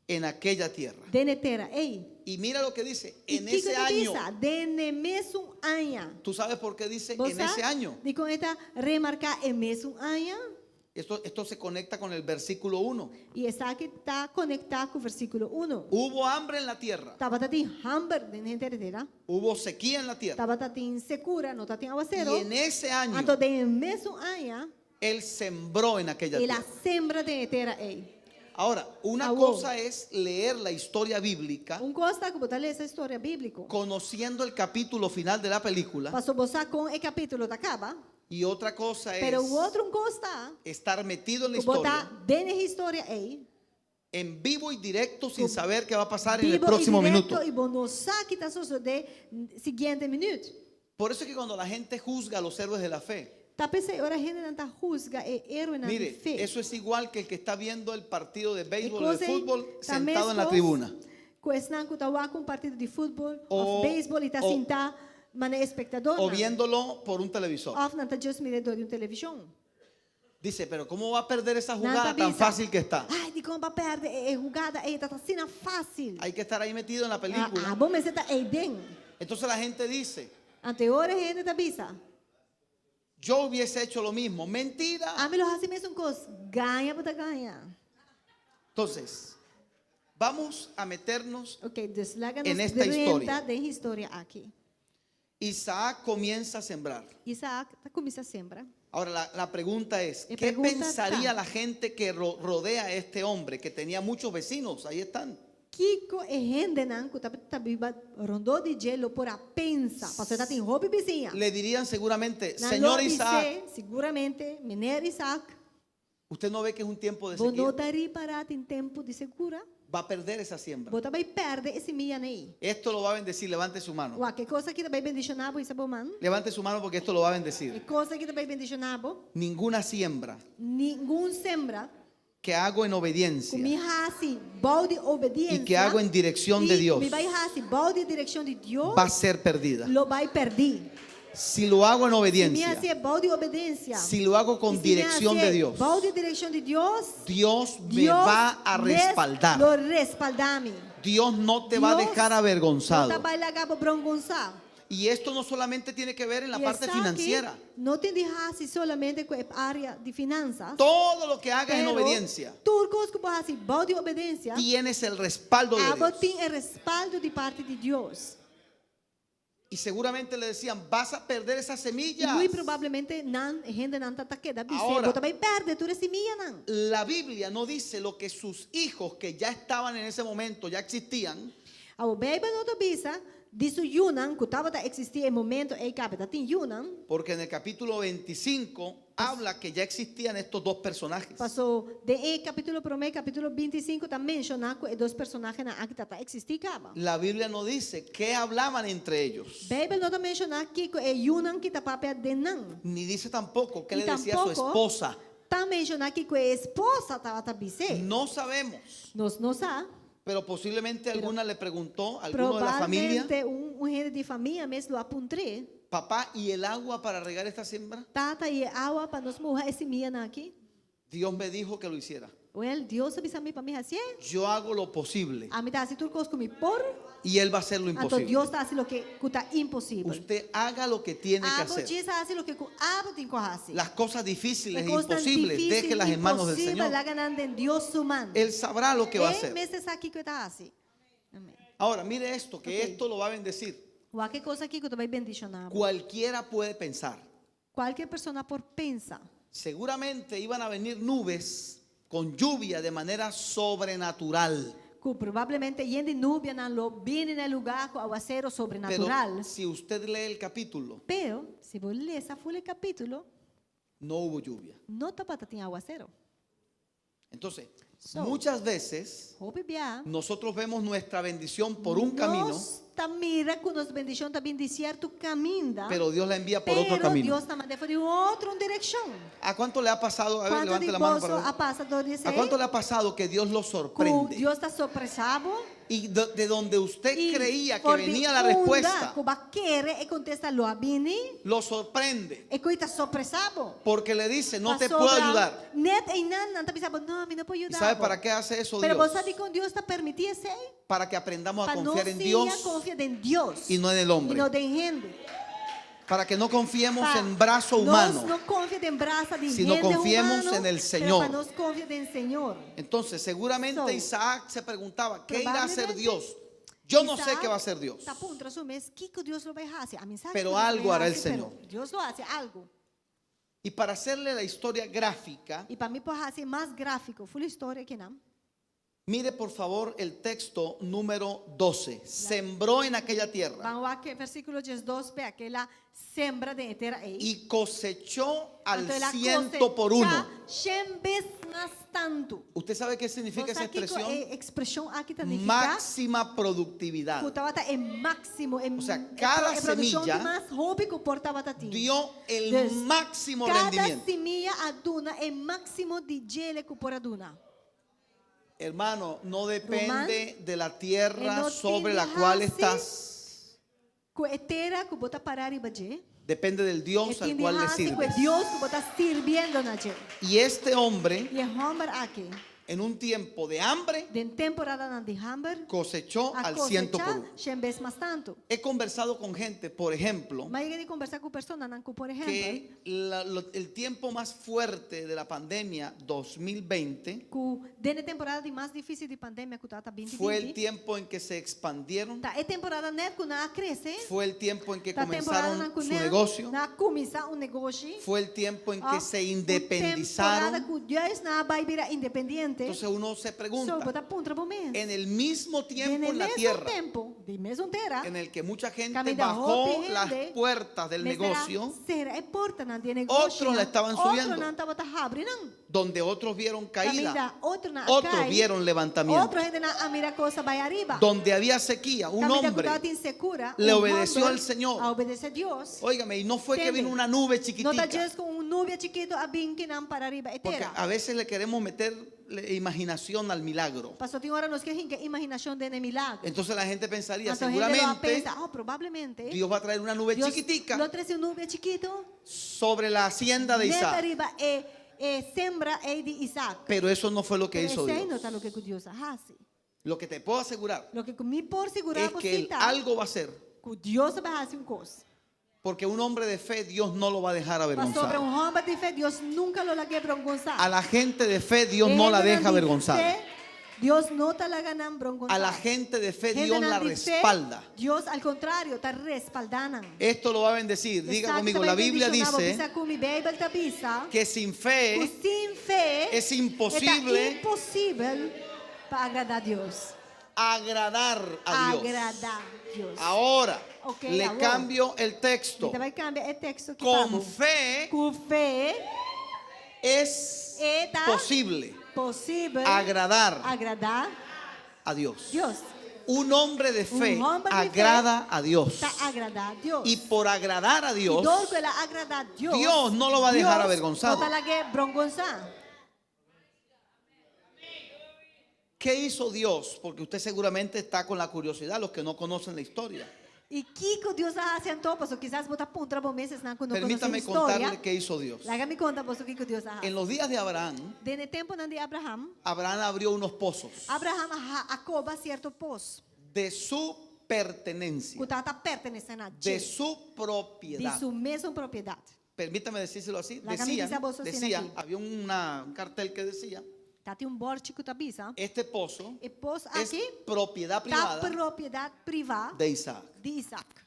en aquella tierra. de terra. Ei, Y mira lo que dice, e en Kiko ese da año. visa, de mesmo ano. ¿Tú sabes por qué dice Você en ese año? de com esta remarcar é mesmo ano. Esto se conecta con el versículo 1. E essa aqui está conectado com o versículo 1. Hubo hambre en la tierra, Estava tá tem hambre de gente terra. hubo sequía en la tierra. Estava tá tem secura, não tá tem aguacero. Y en ese año, Então de mesmo ano, él sembró en aquella ela tierra. sembra de terra. Ei, Ahora, una Aguó. cosa es leer la historia bíblica, gosta que botar essa história bíblica. conociendo el capítulo final de la película, Passou você com o capítulo da acaba. y otra cosa es Pero o outro gosta estar metido en la que botar historia, bem na história aí. en vivo y directo, sin saber qué va a pasar en el Vivo próximo e direto minuto. e bonosa que está sucedendo seguinte minuto. Por eso es que cuando la gente juzga a los héroes de la fe, Tá pensando, ora a gente não tá juzga é héroe na mire, fé. eso es igual que el que está viendo el partido de béisbol o de cosa fútbol também sentado en la cos- tribuna. Questão que está com um partido de futebol, O- ou beisebol e está o- sentado, mas é espectador. O viéndolo por un televisor. Ou não está just mirador de televisão. Dice, pero ¿cómo va a perder esa Não jugada tá tan vista. fácil que está? Ai, de como perde, é jogada, está sendo fácil. Hay que estar ahí metido en la película. Bom, mas você está aí dentro. Entonces la gente dice, Anterior a gente está vista. yo hubiese hecho lo mismo. Mentira. A melhor assim mesmo coisa, ganha para ganhar. Entonces, vamos a meternos. Ok, deslaga-nos En esta historia. da história aqui. Isaac comienza a sembrar. Isaac está começando a sembrar. Ahora la pregunta es, Y ¿qué pregunta pensaría está. la gente que rodea a este hombre que tenía muchos vecinos? Ahí están. Kiko e gente não que tá viva rondou de gelo por a pensa, passou tá tem hobby vizinha. Le dirían seguramente, Na señor lobby Isaac, se, seguramente, menino Isaac, ¿usted no ve que es un tiempo de vou sequía? notari parar em tempo de segura, Va a perder esa siembra. vou também perder esse milhão aí. Esto lo va a bendecir, levante su mano. Uau, que coisa que também bendicionar isso bom man? Levante su mano porque esto lo va a Que bendecir. coisa que também bendicionar, Ninguna siembra nenhum sembra que hago en obediencia Mi hasi balde obediência. y que hago en dirección de Dios Mi vai hasi balde direção de Deus. va a ser perdida. Lo vai perder. Si lo hago en Se me obediencia, hasi balde obediência. si lo hago con dirección de Dios, Balde direção de Deus. Dios me Dios va a respaldar. Lo respaldar-me. Dios no te va a Dios dejar Não avergonzado. tá vai largar para brongonçar. Y esto no solamente tiene que ver en la E parte essa financiera. aqui não tem de hasi solamente com a área de finanças. Todo lo que hagas en Pero obediencia, turcos que hasi balde obediência. tienes el respaldo de Abo Dios. tem o respaldo de parte de Deus. Y seguramente le decían, vas a perder esas E semillas. muito provavelmente não, gente não está queda. Ahora, Você vai perder tu semilla não. La Biblia no dice lo que sus hijos que ya estaban en ese momento, ya existían, A Bíblia não bisa disso Yunan, que estava a existir em momento em capita tem Yunan. porque en el capítulo 25 habla que ya existían estos dos personajes. Passou de capítulo 1, capítulo 25 também mencionar que dois personagens na aqui tá existir caba. La Biblia no dice qué hablaban entre ellos, Bíblia não tá mencionar que é Yunan que tá papel de não. ni dice tampoco qué Y le decía a su tampoco- esposa. Tá mencionar que a esposa estava a dizer. No sabemos, Nós não sabe. pero posiblemente alguna le preguntó a alguno de la familia, Provavelmente gente de família mesmo apuntré. papá, ¿y el agua para regar esta siembra? Tata e água para nós morrer esse minha aqui. Dios me dijo que lo hiciera. Well, Deus avisa me para mim assim. Yo hago lo posible A mim tá assim tudo coisa comigo por. y Él va a hacer lo Então imposible. Deus está assim o que está impossível. Usted haga lo que tiene que Abo hacer. diz assim o que abo tem que fazer. Las cosas difíciles e Coisas imposibles, difíceis, déjelas en manos del impossíveis, Señor. lá ganhando em Deus humano. Él sabrá lo que va a É hacer. mesmo aqui que está assim. Amém. Ahora, mire esto, que Ok. esto lo va a bendecir. Qualquer coisa aqui que tu vai bendicionar. Cualquiera puede pensar. Qualquer pessoa por pensa. Seguramente iban a venir nubes con lluvia de manera sobrenatural. Que provavelmente yendo Núbia não viene no lugar com aguacero Pero sobrenatural. si usted lee el capítulo, Pero, se você ler essa folha capítulo, no hubo lluvia. não está para ter aguacero. Entonces, So, muchas veces Hope bia. nosotros vemos nuestra bendición por un camino, Nós tá mira que nos bendição tá vindo de certo caminho, pero Dios la envía por otro pero camino. Deus tá mandando de outra direção. ¿A cuánto le ha pasado? A ver, Quanto levante de la mano bolso para ver. a passador disse ¿A cuánto le ha pasado que Dios lo que sorprende? Deus está surpresado Y de donde usted e creía que por de venía la onda respuesta, que vai querer e contesta lo abini lo sorprende. e que está surpresado. Porque le dice, no te puedo ayudar. Net e não tá pensando, não, me não pode ¿Y ajudar. sabe para qué hace eso Pero Dios? você sabe que Deus está permitindo isso? Para que aprendamos a Para nós confiar en sim Dios confiar em Deus y no en el e hombre. não em gente. Para que no confiemos Para en brazo humano. Nós não confiamos em braço de Sino gente confiemos humano, en el pero Señor. para nós confiar em Senhor. Entonces, seguramente So, Isaac se preguntaba, ¿qué irá a hacer probablemente, Dios? Yo no sé qué va a hacer Dios. Tá ponto, mas que Deus lo vai fazer? A mim sabe Pero que Deus algo vai hará el fazer, Señor. pero Deus lo hace algo. Y para hacerle la historia gráfica, E para mim pode ser mais gráfico, full história aqui não. mire por favor el texto número 12. Sembró en aquella tierra Vamos aqui, versículo 12, ve aquela sembra de terra aí. y cosechó al Então, ela 100 por uno. cosecha 100 vezes mais tanto. ¿Usted sabe qué significa esa Você aqui, expresión? expressão aqui significa Máxima productividad. que estava em máximo, em O sea, cada produção semilla de mais hobby que o portava tati. Dio el Des- máximo Cada rendimiento. semilla aduna é máximo de gele que por aduna. Hermano, no depende de la tierra no sobre la tiene cual hasi. estás. Que é terra que bota parar e baje. Depende del Dios al cual le Que sirves. Deus que bota sirviendo na je. Y este hombre, E homem aqui, en un tiempo de hambre, de temporada na de hamber, cosechó a al 100 por cosecha uno. 100 vezes mais tanto. He conversado con gente, por ejemplo, Mas eu de conversar com pessoas, não, por exemplo, que el tiempo más fuerte de la pandemia 2020 que dentro temporada de mais difícil de pandemia que tá 2020. fue el tiempo en que se expandieron, Tá, é temporada né que na cresce. fue el tiempo en que Tá temporada comenzaron na que su né, negocio, na começar negócio. fue el tiempo en que se Temporada independizaron. que Deus na vai virar independente. Entonces uno se So, pregunta, bota punto momento. en el mismo tiempo En en la mesmo tierra tempo, de mesmo terra, en el que mucha gente Camina bajó hope, las gente, puertas del negocio, será é porta na de negócio. Otros la estaban subiendo. Outro não estava abrindo. donde otros vieron caída, Camina, outro na otros cai, vieron levantamiento, outro gente na a mira cosa vai arriba. donde había sequía, un Camina hombre cuidado insegura, le un obedeció hombre al Señor. a obedecer a Dios. Óigame, y no fue que Entiende? vino una nube No está chiquitica, Dios con un nube chiquito a bin que não para arriba porque etera. a veces le queremos meter imaginación al milagro. Pastor, tem hora nos que hinka imaginação de milagre. Entonces la gente pensaría, Então, a gente vai seguramente pensar, provavelmente Dios va a traer una nube Deus chiquitica lo trouxe nuvem chiquito, sobre la hacienda de neta Isaac. arriba sembra de Isaac. Pero eso no fue lo que hizo Esse aí Dios. não está lo que Deus hace. Lo que te puedo asegurar Lo que me por segurar es que Él algo va a hacer. que Deus vai fazer coisa. Porque un hombre de fe, Dios no lo va a dejar Mas sobre avergonzado. homem de fé, Deus nunca lo lague brongonzar. A la gente de fe, Dios no la deja avergonzada. Dios no te la ganan brongonzar. A la gente de fe, Gente Dios la de fe, respalda. Dios al contrario, te respaldan. Esto lo va a bendecir. Diga conmigo, la Biblia dice que sin fe sin fe es imposible imposible para agradar a Dios. agradar a Dios. Agradar a Dios. Ahora, Ok, le ahora. cambio el texto. Então vai cambiar o texto aqui. Con fe Com fé es Eta. posible possível agradar agradar a Dios. Deus. Un hombre de fe Un hombre de fe agrada a Dios. Está agradar a Deus. Y por agradar a Dios, E dor que ela agradar a Deus. Dios no lo va a dejar Deus avergonzado. No te la que brongonzar. ¿qué hizo Dios? Porque usted seguramente está con la curiosidad, los que no conocen la historia. E que Deus acentou, pastor? Quizás botar punta por meses na quando Permítame contarle qué hizo Dios. Laga me conta, pastor, que Deus hace. En los días de Abraham, Dene tempo de Abraham, Abraham abrió unos pozos Abraham acaba certo poço. de su pertenencia, Que está pertencendo a de Deus. su De propiedad. sua mesma propriedade. Permítame decírselo así. La camisa Decían, bolso sin decían, aquí. había un cartel que decía, Tá tem borde que bisa. este pozo E poço es aqui propiedad tá privada propriedade privada de Isaac. de Isaac.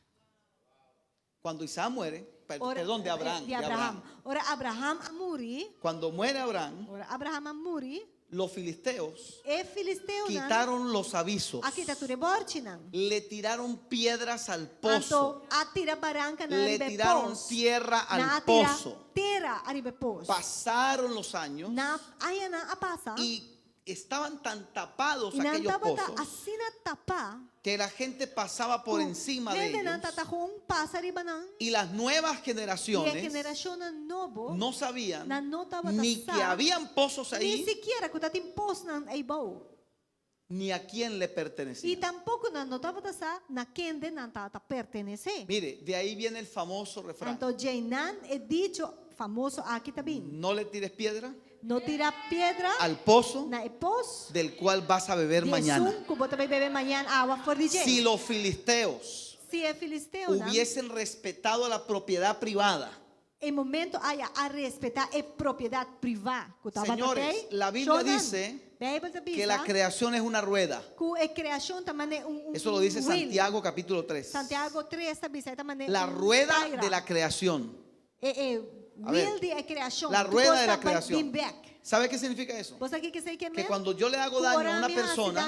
Cuando Isaac muere, Ora, perdón, de Abraham, De Abraham. Ora Abraham a morir. Cuando muere Abraham, Ora Abraham a morir. los filisteos E filisteu quitaron los avisos, aqui tá tudo borde não. le tiraron piedras al pozo, Anto atira baranca na le ribe tiraron poço. tierra Na al atira pozo. terra a ribe poço. Pasaron los años Na ayana a passa. y estaban tan tapados E não aquellos tava pozos assim na tapa. que la gente pasaba por encima de Nende não ellos tá passa riba não. y las nuevas E a generaciones generação novo no sabían na nota ni batasa, que habían pozos ni ahí siquiera que tá tem poço na eibou. ni a quién le E pertenecía. tampouco na nota batasa na quem não tá pertencer. Mire, de ahí viene el famoso refrán: Então Jainan é dicho famoso aqui também. no le tires piedra Não tira pedra al pozo na poço. del cual vas a beber mañana. Que bota vai beber amanhã água fora de Si los filisteos Se é filisteu, não? hubiesen respetado la propiedad privada, Em momento haya a respeitar a propriedade privada. Señores, la Biblia dice que la creación es una rueda. que a criação também é Eso lo dice wheel. Santiago capítulo 3. Santiago 3 também também La rueda de la creación. A ver, wheel de criação. la rueda de la creación. Back. ¿Sabe qué significa eso? Você aqui que sei que é Que cuando yo le hago daño a una persona,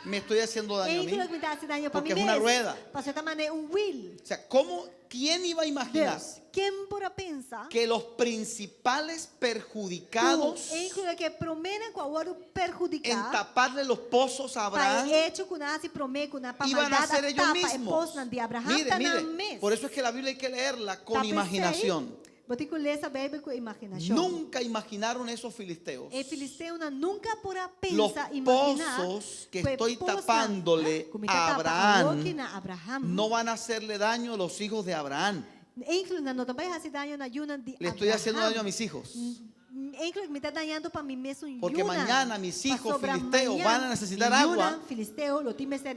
me estoy haciendo daño a mí. que me dá daño para Porque mim es una mesmo. rueda. Você também é wheel. O sea, ¿quién iba a imaginar Deus, quem por pensa que los principales perjudicados que promena com o outro en perjudicar taparle los pozos a Abraham para hecho que nasce promete com na iban a ser ellos mismos? de Abraham Mire, mire, por eso es que la Biblia hay que leerla con imaginación. Vou ter que ler essa Bíblia com imaginação. Nunca imaginaron esos filisteos E filisteu nunca por los pensa imaginar pozos que que estoy poço tapándole como a tapa Abraham no van a hacerle daño a los hijos de Abraham. Inclusive não também hace daño na Yuna de Le estoy haciendo daño a mis hijos. Inclusive me está dañando para mim mesmo. Porque mañana mis hijos filisteos van a necesitar agua.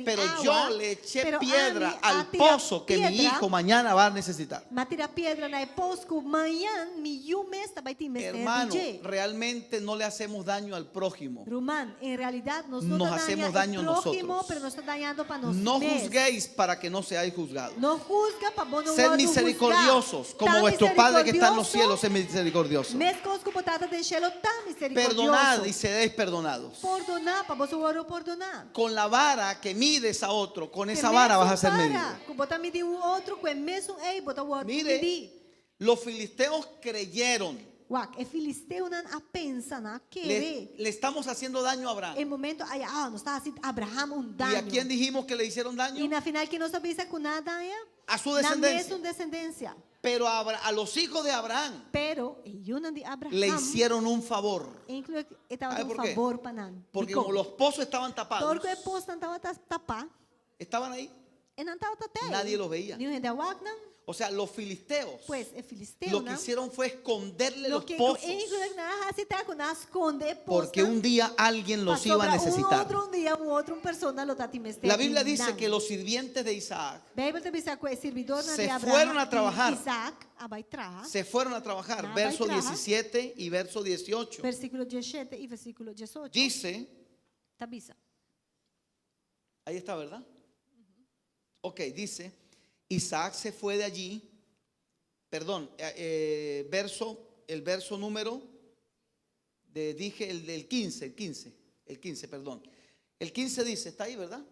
Pero yo le eché piedra al pozo que mi hijo mañana va a necesitar. Matira piedra na poço que amanhã mi yumes vai ter Hermano, realmente no le hacemos daño al prójimo. Román, en realidad nos hacemos daño prójimo, nosotros. pero nos está dañando para nosotros. No juzguéis para que no seáis juzgados. No juzga para vos no Sed juzgar. misericordiosos, como Tan vuestro Padre que está en los misericordioso, cielos es misericordioso. Mescos que potata de cielo tan misericordioso. Perdonad y seréis perdonados. Perdonar, para vos oro perdonar. Con la vara que mides a otro, con esa vara vas a ser medido. Que botar medir outro, com mesmo ei, botar o outro Mire, medir. los filisteos creyeron Wak, e filisteu nan a pensa na que le estamos haciendo daño a Abraham. em momento aí nos está assim Abraham um ¿Y a daño. quién dijimos que le hicieron E daño? na final que nós sabemos que nada é A su na descendencia. mesma descendência. Pero a los hijos de Abraham Pero eu não de Abraham. le hicieron un favor. Inclui estava ¿Sabe dando por qué? favor para nan. Porque como los pozos estaban tapados, Porque o posto não estava tapar, estaban ahí. e não estava tapado. Nadie los veía. Nenhum de Wak não. O sea, los filisteos Pues el filisteo lo que hicieron fue esconderle lo los que pozos. Porque un día alguien los iba a necesitar. Outro dia outra persona lo tá La Biblia dice que los sirvientes de Isaac se fueron a trabajar. Isaac vai trabalhar. se fueron a trabajar. Nada Verso y trabaja. 17 y verso 18. Versículo 17 e versículo 18. Dice, Tabisa. ahí está, ¿verdad? Ok, dice, Isaac se fue de allí, perdón, el verso número, dije el 15, perdón. El 15 dice, está ahí, ¿verdad?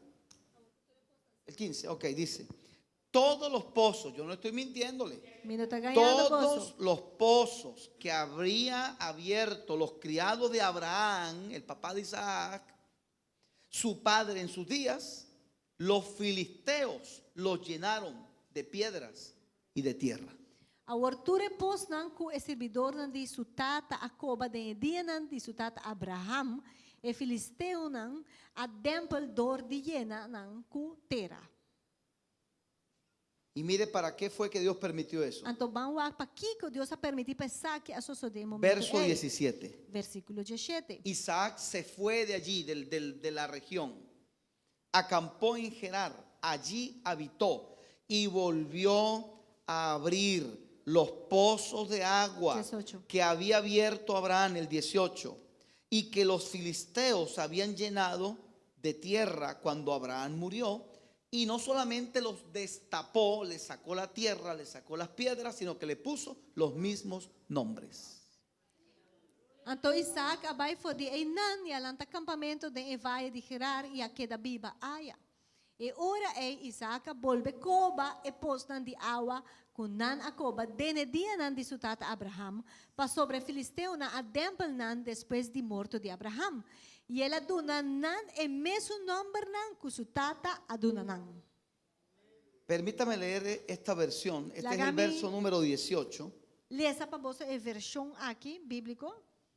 El 15, ok, dice, todos los pozos, yo no estoy mintiéndole, Menino tá ganhando todos poço. los pozos que habría abierto los criados de Abraham, el papá de Isaac, su padre en sus días, los filisteos los llenaron de piedras y de tierra. A orture pos nan ku e servidor nan di sutata Akoba de dia nan di sutata Abraham e filisteu nan a dempel dor di jena nan ku tera. Y mire para qué fue que Dios permitió eso. Anto ban wa pa kiko Deus a permitir pensar que a suceder momento. Verso 17. Versículo 17. Isaac se fue de allí, de la región, acampó en Gerar, allí habitó y volvió a abrir los pozos de agua 18. que había abierto Abraham, el 18, y que los filisteos habían llenado de tierra cuando Abraham murió. Y no solamente los destapó, le sacó la tierra, le sacó las piedras, sino que le puso los mismos nombres. Anto Isaac abai foi de Einan e alanta campamento de Evaia de Gerar e a queda biba aya. E ora Isaac volve Koba e pos nan di awa com nan a Koba dene dia nan di sutata Abraham pa sobre filisteu na a dempel nan depois de morto de Abraham. E ela duna nan e mesmo nome nan kusutata aduna nan. Permítame leer esta versión. Este es el Lagami- verso número 18, Lesa para você a versão aqui bíblico,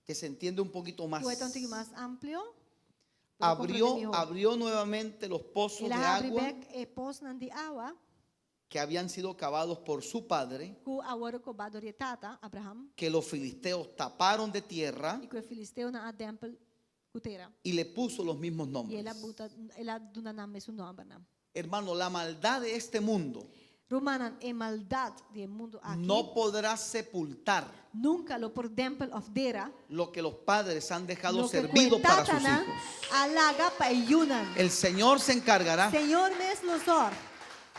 que se entiende un poquito más. que é um pouquinho mais amplo. Abrió nuevamente los pozos de Ela abre agua back e pos nan di awa. que habían sido cavados por su padre, Ku awaro ko ba tata Abraham que los filisteos taparon de tierra e ku filisteu na a tempel kutera. y le puso los mismos E nombres. ela duna na mesu nome na. Hermano, la maldad de este mundo Romanan e maldade de mundo aqui. no podrá sepultar Nunca lo por tempel of dera. lo que los padres han dejado Lo que servido para sus kuetata na hijos. alaga pa yunan. El Señor se encargará Senhor mes losor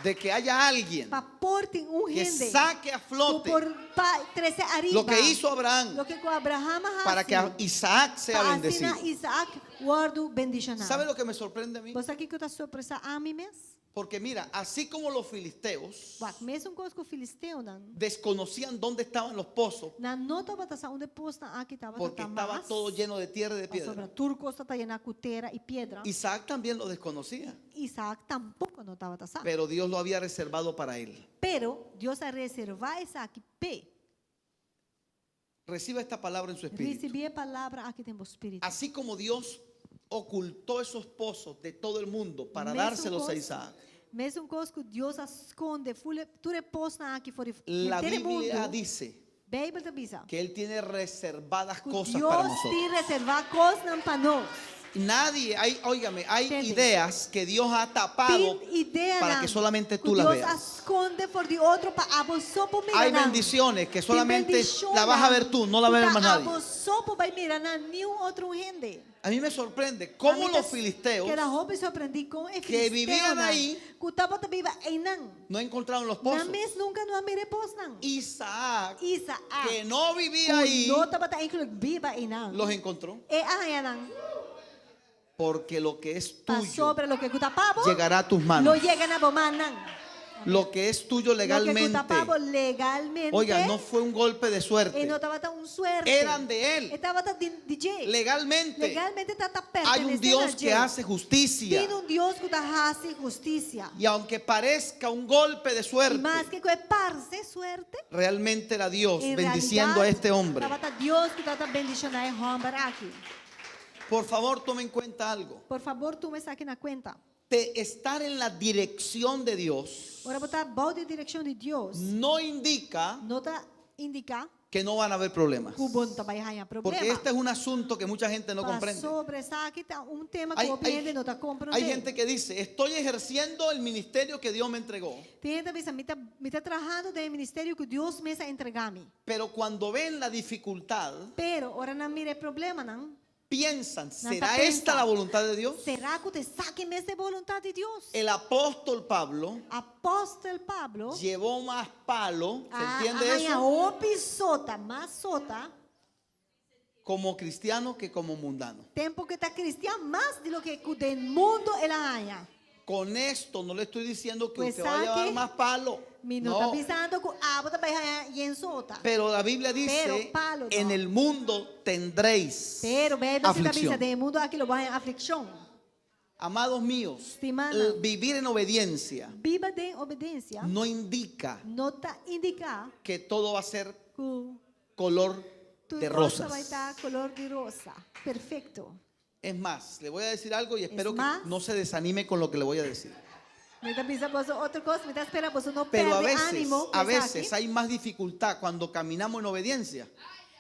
de que haya alguien pa portin que gente. saque a Ku flote por pa trece arriba. lo que hizo Abraham Lo que com Abraham para que Isaac sea pa bendecido. asina Isaac guardo bendicionar. ¿Sabe lo que me sorprende a mí? Você aqui que está surpresa a mim mes? Porque mira, así como los filisteos Wak mesmo coisa com filisteu nan. desconocían dónde estaban los pozos Na nota batação onde posta aqui estava porque estaba todo lleno de tierra y de sobre piedra. turco está llena cutera e pedra. Isaac también lo desconocía, Isaac tampoco no estaba tasado. pero Dios lo había reservado para él. Pero Dios a reservar Isaac P. Reciba esta palabra en su espíritu. Recebi a palavra aqui tem o espírito. Así como Dios ocultó esos pozos de todo el mundo para Mesmo dárselos a coisa- Isaac, Mesmo coisa que Deus esconde, tu reposta aqui for la inteiro Biblia mundo. dice Bíblia te avisa. que Él tiene reservadas Que cosas para Deus nosotros. te reservar coisas para nós. Nadie, óigame, hay Entende? ideas que Dios ha tapado Tem ideia para não, que solamente que tú las Deus veas. esconde por de outro para abusar por mirar. Hay não. bendiciones que Tem solamente bendição, la vas a ver tú, no la va a ver más nadie. Abusou por vai mirar na nenhum outro gente. A mí me sorprende cómo A mí los te- filisteos que era roupa se aprendi com que vivían ahí que estava também em não. no encontraron los Na pozos. mes nunca não mire pos não. Isaac, Isaac que no vivía ahí, não estava incluído viva em não. los encontró. E aí não. Porque lo que es Pa tuyo sobre lo que cuta pavo. llegará a tus Lo manos. llega na boma não. Lo que es tuyo Lo que legalmente. kutapabo legalmente. Oiga, no fue un golpe de E suerte. não estava tão suerte. Eran de él. Estava DJ. Legalmente. Legalmente está Hay un Dios que hace justicia. Tem Deus que hace justicia. Y aunque parezca un golpe de E suerte, mais que parece suerte. realmente era Dios En bendiciendo a realidad, este hombre. estava Deus que está bendicindo a homem aqui. Por favor, tome en cuenta algo. Por favor, tu me saque na conta. De estar en la dirección de Dios Ora botar balde de direção de Deus. no indica Não está indicar que no van a haber problemas. que o bom também há problema. Porque este es un asunto que mucha gente no Para comprende. sobre essa aqui está tema que Hay, o cliente não está compreendendo. hay gente que dice, estoy ejerciendo el ministerio que Dios me entregó. Tem gente que diz, me está trabalhando no ministério que Deus me está entregando. Pero cuando ven la dificultad, Pero ora não mire problema não. piensan, No ¿será está esta la voluntad de Dios? Será que te saque mesmo vontade de Deus? El apóstol Pablo Apóstolo Pablo. llevó más palo, ¿se entiende A eso? opi sota, mais sota. Como cristiano que como mundano. Tempo que está cristiano mais de lo que o mundo ela ganha. Con esto no le estoy diciendo que Pues usted va a llevar saque más palo. Me não está No. pensando que também ganha em sota. Pero la Biblia dice, Pero palo no. en el mundo tendréis Pero bebe se está aflicción. pensando de mundo aquilo vai aflição. Amados míos, Estimada. vivir en obediencia Viva de obediência. no indica Não está indicar que todo va a ser que color tu de rosa vai rosas. estar color de rosa. Perfeito. Es más, le voy a decir algo y espero que más. no se desanime con lo que le voy a decir. Me está pensando outra coisa, me está esperando, você não Pero perde ánimo. a mas veces aqui, hay más dificultad cuando caminamos en obediencia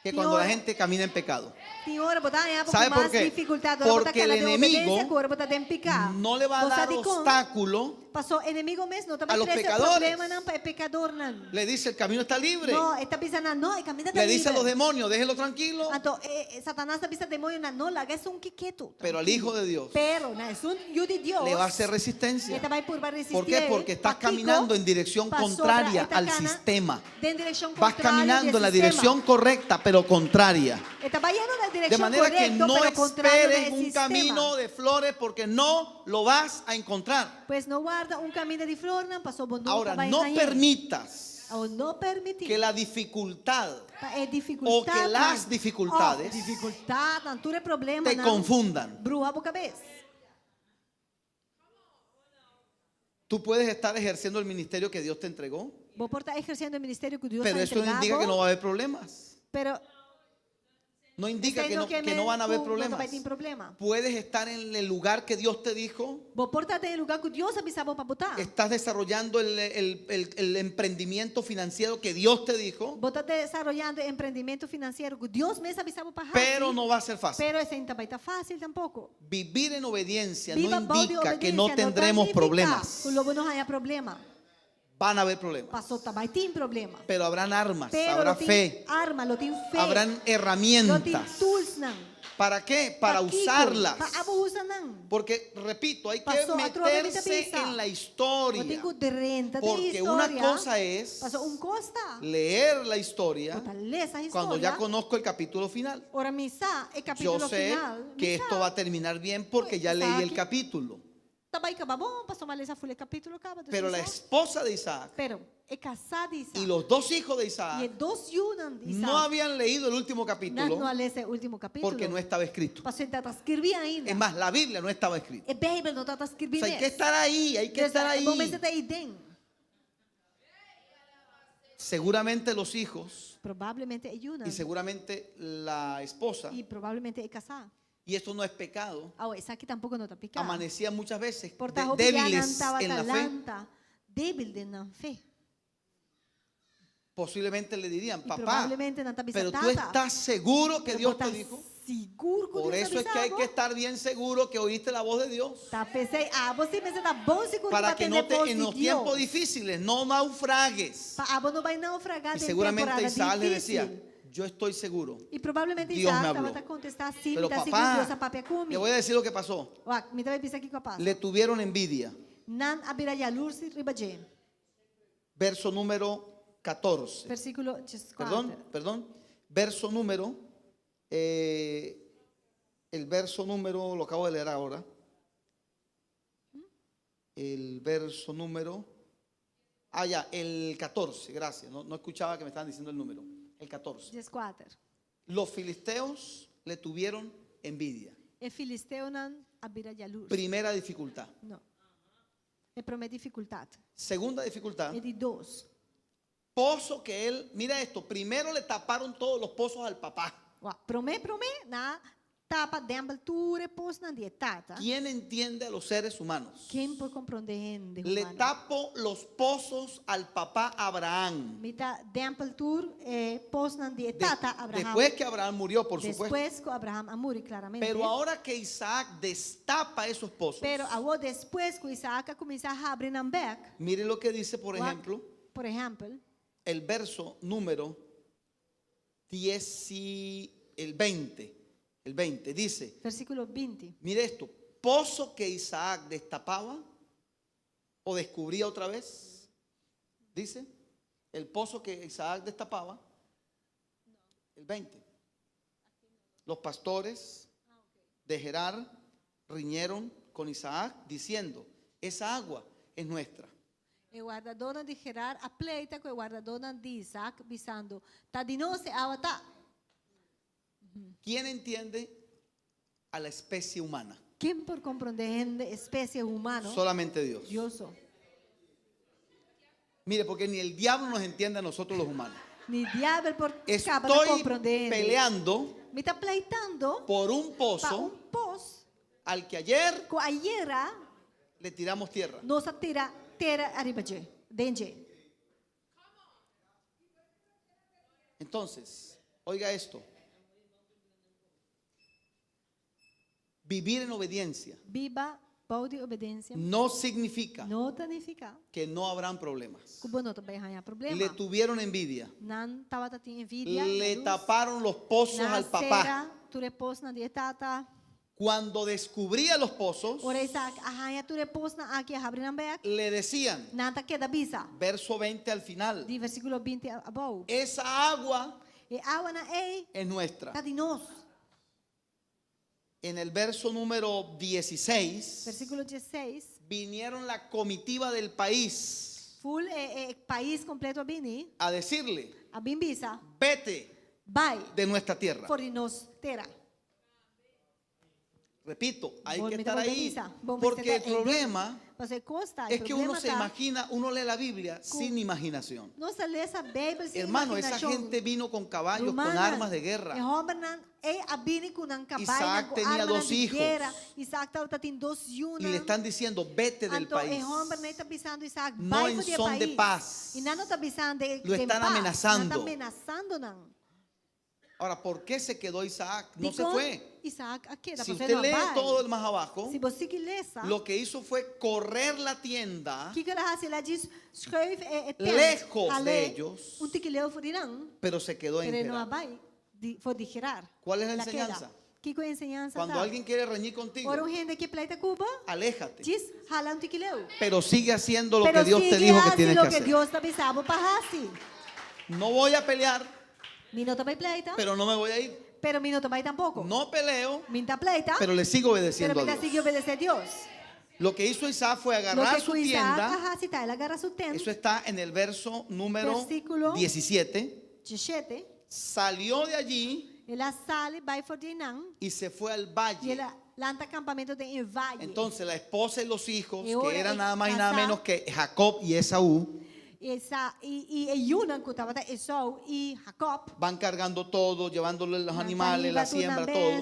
que Sí, cuando la ahora- gente camina en pecado. tem hora botar ¿Sabe por mais qué? dificuldade, Porque el de obediência, enemigo que hora botar de picar. No le va a Você dar de conta, obstáculo. Passou inimigo mesmo, não a também los cresce pecadores. problema não, é pecador não. Le dice, el camino está libre. Não, está pensando, não, é caminho da Le dice a los livre. demonios, déjelo tranquilo. Então, Satanás está pensando, demônio, não, larga isso quieto. Pero al Hijo de Dios Pero, não, é um de Deus. le va a hacer resistencia. Ele vai por resistir. ¿Por qué? Porque estás Paquico, caminando en dirección passou contraria pra al esta cana, sistema. de direção Vas contrária caminando del en la sistema. dirección correcta, pero contraria. Está vayendo na De direção manera que correcta, no pero contrario esperes del un sistema. camino de flores porque no lo vas a encontrar. Pues no guarda un camino de flor, não passou bom Ahora, no permitas Ou não permitir. que la dificultad É o dificuldade. que las dificultades dificuldade, não tudo é problema, te não. confundan. Bruja a cabeça. Tú puedes estar ejerciendo el ministerio que Dios te entregó, Vou por estar exercendo o ministério que Deus pero ha eso no entregado. indica que no va a haber problemas. Pero No indica dizendo que no van a haber não problemas. vai ter problema. Puedes estar en el lugar que Dios te dijo. Vou por estar em lugar que Deus avisava para botar. Estás desarrollando el emprendimiento financiero que Dios te dijo, Vou estar desarrollando empreendimento financeiro que Deus mesmo avisava para pero no va a ser fácil. Pero esse também está fácil tampouco. Vivir en obediencia Viva no bom de indica que obediência, no não tendremos significa problemas. que logo não há problema. Van a haber problemas, Passou também tem problema. pero habrán armas, Pero habrá lo tem fe, arma, lo tem fé. habrán Lo tem herramientas. tools não. ¿Para qué? Para Paquico, usarlas. Para abusar não. Porque, repito, hay que Pasó a través de meterse pizza. en la Eu historia. tenho 30 de Porque una história. cosa es Passou costa. leer la historia Botar ler essa cuando história. ya conozco el capítulo final. Ora missa é capítulo Yo sé final. que esto va a terminar bien porque ya leí el capítulo. Também acaba bom, passou mais essa folha capítulo acaba. Pero la esposa de Isaac Pero é casada de Isaac. y los dos hijos de E Isaac dos Yunan de Isaac. no habían leído el último Não capítulo lê esse último capítulo. porque no estaba escrito. Passou a escrever ainda. Es más, la Biblia no estaba escrita. É Bíblia não está O escrevendo. sea, hay que estar ahí, hay que estar ahí. Vamos estar aí dentro. Seguramente los hijos Provavelmente é Yunan. y seguramente la esposa, E provavelmente é casar. y esto no es pecado, Ah, essa aqui tampouco não está picada. amanecían muchas veces Por estar débiles estava en la fe. talanta, débil de na fé. Posiblemente le dirían, E papá, provavelmente não está pero tú tata. estás seguro que Dios te dijo. Seguro que Por Deus eso es que hay que estar bien seguro que oíste la voz de Dios. Tá, pensei, você pensa tá bom seguro Para que que vai no atender te, en los voz de Deus. tiempos difíciles no naufragues. Você não vai naufragar Y em seguramente temporada Isaac le difícil. decía, yo estoy seguro. E provavelmente Dios me Isaac habló. estava a contestar sim, Pero está seguro Deus a papá, papia comigo. le voy a decir lo que pasó. Me também pensa aqui com a paz. Le tuvieron envidia. Nan abiraya lursi ribaje. Verso número 14. Versículo 4. Perdón. Verso número, el verso número, lo acabo de leer ahora. El verso número Ah, ya, el 14, gracias. No escuchaba que me estaban diciendo el número. El 14. 14. Los filisteos le tuvieron envidia. E filisteu nan abira jaloers. Primera dificultad. No. E promete dificuldade. Segunda dificultad. E de 2. Pozo que él, mira esto, primero le taparon todos los pozos al papá. Promete na tapa dembelture pos nan die tata. ¿Quién entiende a los seres humanos? Quem por compreende Le humano? tapo los pozos al papá Abraham. Mita dembelture pos nan die tata Abraham. Después que Abraham murió, por supuesto. Después que Abraham amuri claramente. Pero ahora que Isaac destapa esos pozos, Pero agora después que Isaac começa a abrir nan bec. mire lo que dice, por ejemplo, Por exemplo, el verso número 10 y el 20. El 20 dice, versículo 20. mire esto, pozo que Isaac destapaba o descubría otra vez. Dice, el pozo que Isaac destapaba. El 20. Los pastores de Gerar riñeron con Isaac diciendo, esa agua es nuestra. E guardadona de Gerar a pleita com a guardadona de Isaac, bisando, tá de nós a água tá. ¿Quién entiende a la especie humana? Quem por compreender espécie humana? Solamente Dios. Deus. Mire, porque ni el diablo nos entiende a nosotros los humanos. Ni diabo por acaba de Estoy compreender. peleando Me está pleitando por un para pozo pos al que ayer com a iera le tiramos tierra. nossa tira terra arriba de denge. Entonces, oiga esto. Vivir en obediencia Biba pau de obediência. no significa Não tanifica. que no habrán problemas. Cubo não também arranha problema. Le tuvieron envidia. Nan tava tinha envidia. Le luz. taparon los pozos Na al papá. cera, tu repouso na dietata. Cuando descubría los pozos, Ora Isaac, arranha tu repouso na aqui abre na bec. le decían, Nanta queda bisa. verso 20 al final, De versículo 20 a bom. esa agua E água na ei, es nuestra. tá de nós. En el verso número 16, Versículo 16. vinieron la comitiva del país Full país completo a bini. a decirle, A bim bisa. vete Vai. de nuestra tierra. For de nós terra. Repito, hay Bom, que me estar dá ahí, bendição. Bom, porque me el dá- problema Você costa. es que uno se tá. imagina, uno lee la Biblia sin imaginación. Nossa lê essa Bíblia sem Hermano, esa imaginação. gente vino con caballos, con Romanan, armas de guerra. E Romanan, a bini com um cavalo, Isaac com tenía arma dos de hijos. guerra. Isaac estava tendo 2 Y le están diciendo, vete del Então, país. e Romanan está pensando Isaac, No vai en para o son país. de paz. E não está pensando de Lo están paz. amenazando. Não está ameaçando não. Ahora, ¿por qué se quedó Isaac? No se Ficou fue. Isaac aqui, Si você usted não lee vai. todo el más abajo, Se você que lê, sabe? lo que hizo fue correr la tienda, O que ela faz? Ela diz, escreve Lejos de ellos. que leu for não. pero se quedó en Pero não Gerar. vai. For de Gerar. ¿Cuál es la queda. enseñanza? Que é a enseñanza? Cuando tá? alguien quiere reñir contigo, Ora gente que pleita Cuba, aléjate. diz, halando que leu. Pero sigue haciendo lo Pero que Dios te sigue dijo que haciendo tienes lo que que hacer. Dios está pensando para hacer. No voy a pelear, Mi no também pleita, pero no me voy a ir. pero mi no também tampoco. No peleo, Mi está pleita, pero le sigo pero obedeciendo a mi Dios. sigue obedecer a Dios. Lo que hizo Isaac fue Lo agarrar que su Isaac, tienda. ajá, si está, él agarra su tenda, Eso está en el verso número Versículo 17. 17, Salió de allí ela sale, vai for Dinam, y se fue al e valle. ela lanta acampamento de valle. Entonces la esposa y los hijos, Y ahora que eran el nada más y nada casar- menos que Jacob y Esaú, E Yunan, que estava Esau e Jacob, van cargando todo, llevándole los animales, la siembra, todo.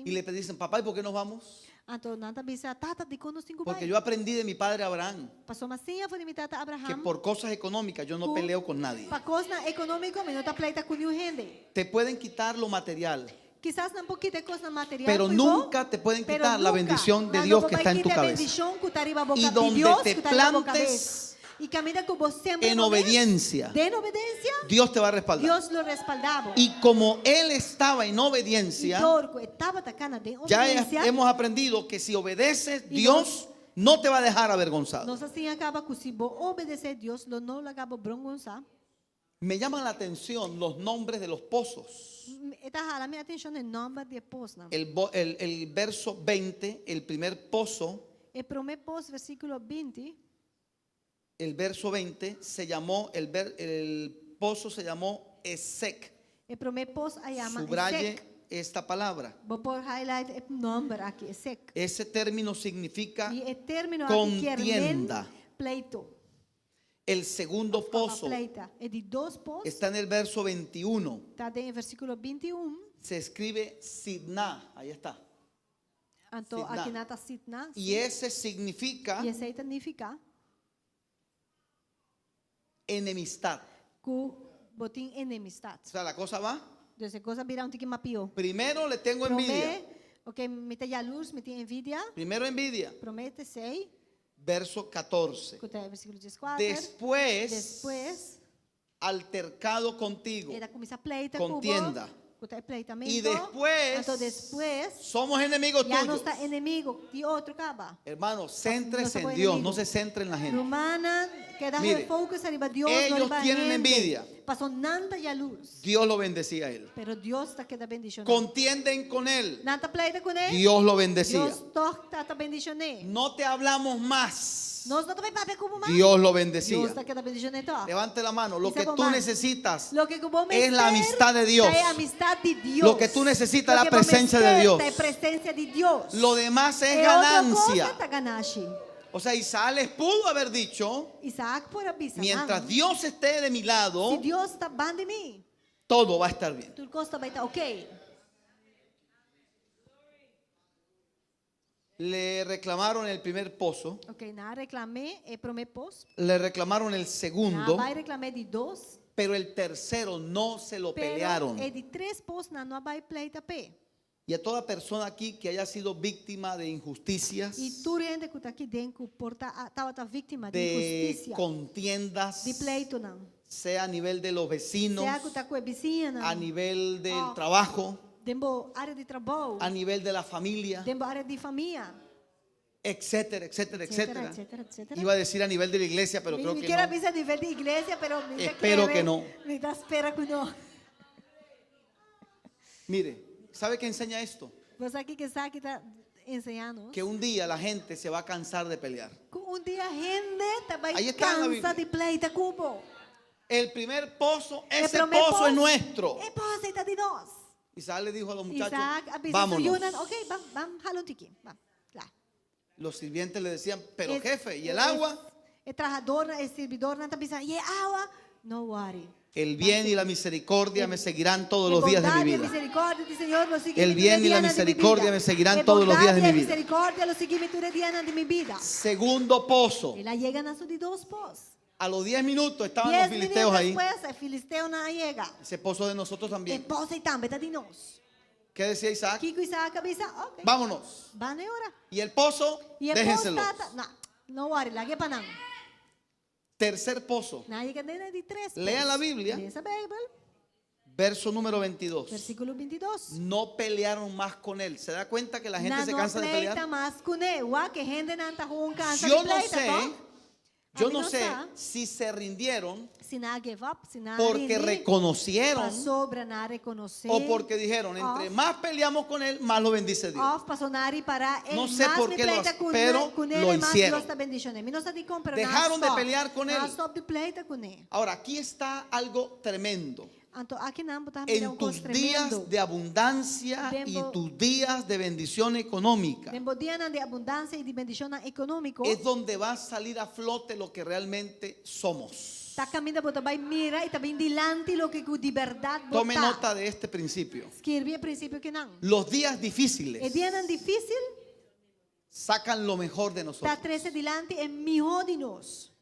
Y le dicen, papá, ¿y por qué nos vamos? Então, nanta bisa, tata, de quando cinco Porque vai. yo aprendí de mi padre Abraham Passou uma senha, foi de mi tata que Abraham. por cosas económicas yo no peleo con nadie. Para coisa econômica, mas não tá pleita com nenhum gente. Te pueden quitar lo material, Quizás não pouquinho de coisa material, pero foi nunca bom, te pueden pero quitar la nunca, bendición de não Dios vai que está en tu quitar a cabeza. bendição que está arriba a boca Y de donde Dios te que está arriba a boca plantes e camina com você sempre en no mes, obediencia, de obediencia, Dios te va a respaldar. Dios lo respaldaba. Y como él estaba en E obediencia, Dorco estava atacando de ya obediencia. hemos aprendido que si obedeces, Y Dios no te va a dejar avergonzado. Nós assim acaba que se você obedecer a Deus, não acaba brongonçar. Me llaman la atención los nombres de los pozos. Está jalando minha atenção no nome de posto. El verso 20, el primer pozo, E primeiro posto, versículo 20, el verso 20, se llamó, el pozo se llamó Esek. E prome pos a llama Subraye Esek. esta palabra. Vou pôr highlight e number aqui, Esek. Ese término significa E o término aqui quer contienda. pleito. El segundo pozo Pleita. E de dois pos, está en el verso 21. está em versículo 21. Se escribe Sidna, ahí está. Então, Sitna. aqui nata Sitna. Y ese significa E esse aí significa enemistad. que botin enemistad. O sea, la cosa va. Dus a coisa vira que mapiou. Primero le tengo envidia. Ok, me tem luz, me tem envidia. Primero envidia. Promete sei. Verso 14. Que está versículo 14. Después, altercado contigo. Era começar a pleita Contienda. Que está pleitamento. Y después, Então depois, somos enemigos já não tuyos. está inimigo de outro caba. Hermano, céntrese No se en puede Dios, enemigo. no se centre en la gente. Romana, que dá Mire, focus arriba Deus, ellos no arriba tienen gente. envidia. Passou nanta e a luz. Dios lo bendecía a él. Pero Deus está que dá bendição. Contienden con él. Nanta pleita com ele. Dios lo bendecía. Deus toca tá bendição. No te hablamos más. Nós não também papai como mais. Dios lo Deus bendecía. está que dá bendição. Levante la mano. Lo Dice que tú Román, necesitas Lo que vos me es la amistad de Dios. É a amistade de Deus. Lo que tú necesitas es Lo la que vos presencia de necesitas Dios. É a presença de Deus. Lo demás es É outra coisa, ganancia. tá ganache. O sea, Isaac les pudo haber dicho, Isaac por avisar. mientras Dios esté de mi lado, Se Deus está bem de mim, todo va a estar bien. tudo costa vai estar ok. Le reclamaron el primer pozo, Ok, na reclamei e promepos. le reclamaron el Na segundo, vai reclamei de dois. pero el tercero no se lo Pero pelearon. é de três pos na não vai pleita pé. Y a toda persona aquí que haya sido víctima de injusticias, E tu rende que está aqui dentro porta estava vítima de de injustiça, contiendas, de pleito não. sea a nivel de los vecinos, Sea que está com a vizinha não. a nivel del Oh. trabajo, Dentro área de trabalho, a nivel de la familia, dentro área de família, etcétera, etcétera, etcétera, etcétera. etcétera, etcétera. Iba a decir a nivel de la iglesia, pero creo Me que quero no. avisar a nível de igreja, pero me Espero que no. Me da espera que não. Mire, ¿sabe qué enseña esto? Você aqui que está ensinando Que un día la gente se va a cansar de pelear. dia a gente também Ahí está en la Biblia. cansa de pleita cubo. El primer pozo, El ese primer pozo es pozo nuestro. É posse de nós. Isaac le dijo a los muchachos, Isaac avisa vámonos. Yunan, ok, vamos, halon tiki, vamos, lá. Los sirvientes le decían, pero Es- jefe, ¿y el es- agua? El trabajador, el servidor, não está pensando, e agua? No worry. El bien y la misericordia me seguirán todos los días de mi Bondade e vida. misericórdia do Senhor lo seguirá El bien y la misericordia me seguirán todos los días de mi vida. Misericórdia lo seguirá de mi vida. Segundo pozo. Ela llega na sua de dos pós. A los 10 minutos estaban 10 los filisteos minutos ahí. después, el filisteo não chega. Ese pozo de nosotros E también. posse também está de nós. ¿Qué decía Isaac? Kiko Isaac avisa, ok. Vámonos. Van ahora. Y el pozo, E el déjenselo. posto está, não worry, lá que para não. Tercer pozo, Na llega de tres. Lean la Biblia. Leia a Bíblia. verso número 22. Versículo 22. No pelearon más con él. ¿Se da cuenta que la gente se Não cansa de pleita pelear? mais com ele. Uá, que gente não está com cansa Yo de no pleita, sé, tó? yo A mí no no sé está. si se rindieron Se não give up, se não porque rinde, reconocieron passou para não reconhecer. o porque dijeron, entre Off. más peleamos con él, más lo bendice Dios. Off, passou na área para No ele sé mais por me qué lo pleita hacen, com pero ele, com lo ele, mais hicieron. Deus está bendicionando. Me não está de compra, Dejaron de pelear con él. Não stop de pleita com ele. Ahora, aquí está algo tremendo. Então, aqui não, botar mirar En coisa tus días tremendo. de abundancia y Tempo- tus días de bendición económica Tempo dia de abundância e de bendição econômico. es donde va a salir a flote lo que realmente somos. Está caminhando para também mira e também dilante lo que de verdade botar. Tome nota de este principio. Escreve a princípio que não. Los días É difíciles dia não difícil, sacan lo mejor de está nosotros. 13 dilante é melhor de nós.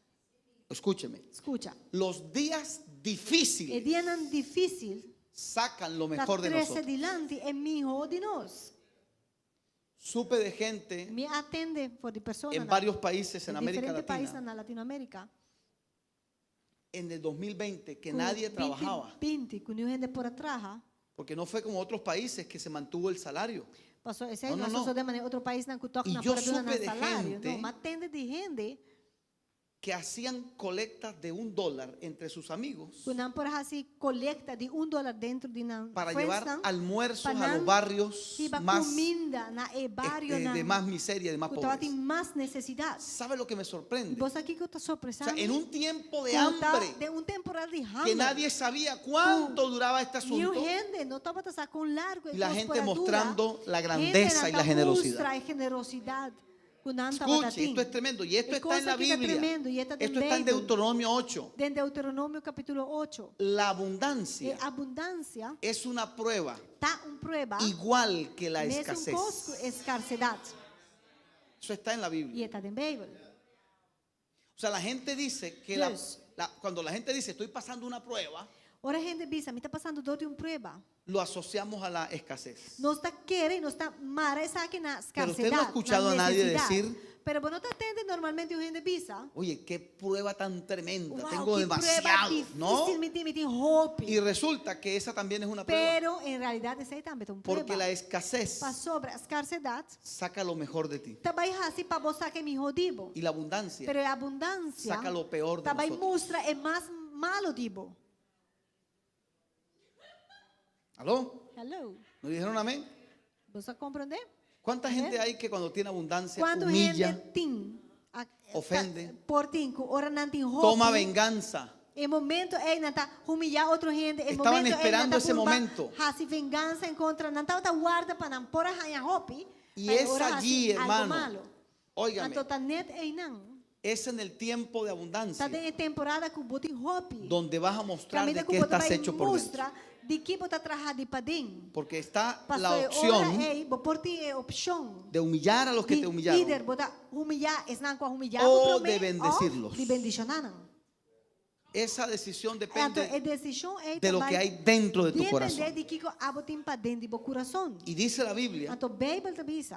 Escúcheme. Escuta. Los días É difíciles dia não difícil, sacan lo está mejor de 13 nosotros. dilante é melhor de nós. Supe de gente Me atende por de pessoas en varios países en América diferentes países Latina na Latinoamérica. en el 2020 que nadie trabajaba. 20, com gente por atrás. Porque no fue como otros países que se mantuvo el salario. Passou esse No, no, nós no. só de maneira outro país não que toca E na eu fora do supe de salário. gente- Não, mas atende de gente que hacían colectas de $1 entre sus amigos Kunang por hasi kolekta di $1 dentro di ng para friends llevar nang almuerzos a panang los barrios iba más, kuminda na e barrio de ng más miseria, de más kutawa pobres. ti mas necesidad. ¿Sabe lo que me sorprende? Vos aquí que está O sea, sorpresando. en un tiempo de hambre de un temporal de hambre. que nadie sabía cuánto duraba este New asunto, gente no estaba con largo y la gente prosperadura. mostrando la Gente grandeza y la generosidad. mostra y generosidad. Escuche, esto es tremendo y esto está en la Biblia. Esto está en Deuteronomio 8. En Deuteronomio capítulo 8. La abundancia Abundancia es una prueba está un prueba. igual que la Mesmo escasez. com escassez. Eso está en la E Biblia. está en Bible. O sea, la gente dice que Yes. cuando la gente dice estoy pasando una prueba, Ora a gente pensa, me está passando dor de uma prueba. lo asociamos a la escasez. Não está querendo, não está mara essa aqui na Pero usted escassidade. no ha escuchado a nadie decir, Pero vos no te atende normalmente a gente pensa. oye, qué prueba tan tremenda, Wow, tengo que prueba demasiado, ¿no? difícil, me hope. Y resulta que esa también es una prueba, Pero en realidad essa aí também é uma porque prueba. la escasez Para sobre a escassidade, saca lo mejor de ti também assim para você que me rodibo. y la abundancia Pero a abundância saca lo peor de também nosotros. mostra é mais malo dibo. ¿Aló? Hello. ¿No dijeron amén? Você compreende? ¿Cuánta gente hay que cuando tiene abundancia Quando humilla, gente tem ofende, por tinco, ora não tem roupa. toma venganza? Em momento é não tá humilhar outra gente. Em Estaban momento esperando ese momento. Hasi vengança encontra não tá guarda para não por a roupa. Y es allí, hermano, Então óigame, tá net é não. es en el tiempo de abundancia Tá em temporada que botem roupa. donde vas a mostrar de Camina qué que estás vai hecho por dentro. mostra de que você trabalha para dentro. Porque está Pastor, la opción é por ti é opção. de humillar a los que te humillaron Líder, bota humilhar, es não com humilhar o de bendecirlos. de bendicionar. Esa decisión Então, depende a decisão é de lo que hay dentro de tu depender corazón. de que abo tem para dentro do coração. Y dice la Biblia Então, a Bíblia também diz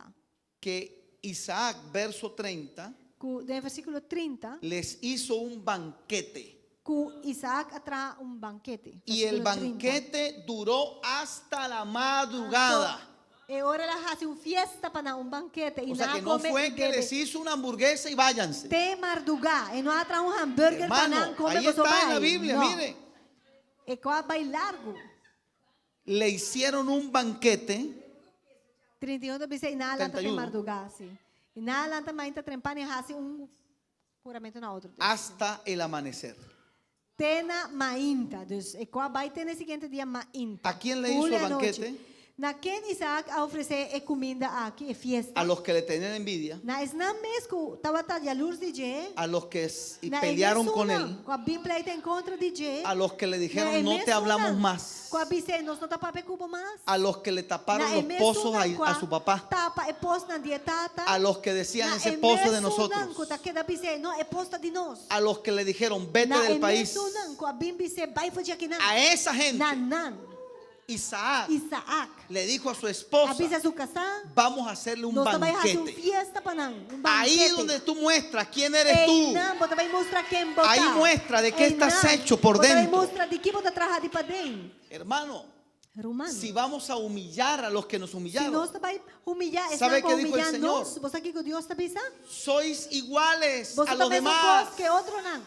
que Isaac, verso 30, que no versículo 30, les hizo un banquete. que Isaac atrás banquete. Y el Versículo 30. banquete duró hasta la madrugada. E ora ela faz uma fiesta para banquete. O sea que no fue que les hizo una hamburguesa y váyanse. Tem madrugada. E não atrás hambúrguer para Hermano, não comer. ahí está en la Biblia, no. mire. E qual vai largo. Le hicieron un banquete 31 dice e na lanta tem 31. madrugada, sim. E na lanta mais tá trempando e faz juramento na outra. hasta el amanecer. Tena mainta. Dus e qual vai ter no seguinte dia mainta. ¿A quién le hizo el Ule a noite. banquete? Na quem Isaac a oferecer comida aqui, é fiesta. A los que le tenían envidia, Na isna mesco, tava tá de luz de je. a los que y Na pelearon con emesuna, él, Com a Bíblia aí tem contra de je. a los que le Na dijeron no te emesuna, hablamos más, Com a Bíblia nós não tá para cubo mais. a los que le taparon Na los emesuna, pozos com a su papá, Tapa e posto na dietata. a los que decían Na ese pozo de emesuna, nosotros, com daquela Bíblia, não é posta de nós. a los que le dijeron vete Na del país, emesuna, com a Bíblia vai fugir aqui a esa gente Nanan, Isaac Isaac. le dijo a su A esposa, Bíblia su casa. vamos a hacerle un Nós também fazemos uma banquete. fiesta para não. Ahí donde tú muestras quién eres tú, Você vai mostrar quem botar. ahí muestra de qué estás hecho por Você vai dentro. mostrar de que você trabalha para dentro. hermano. Romano. Si vamos a humillar a los que nos Se humillaron, nós vai humilhar, ¿Sabe está qué dijo el humilhar Señor? nós. Você aqui que Deus está pensando? sois iguales Você a los também demás. que outro não.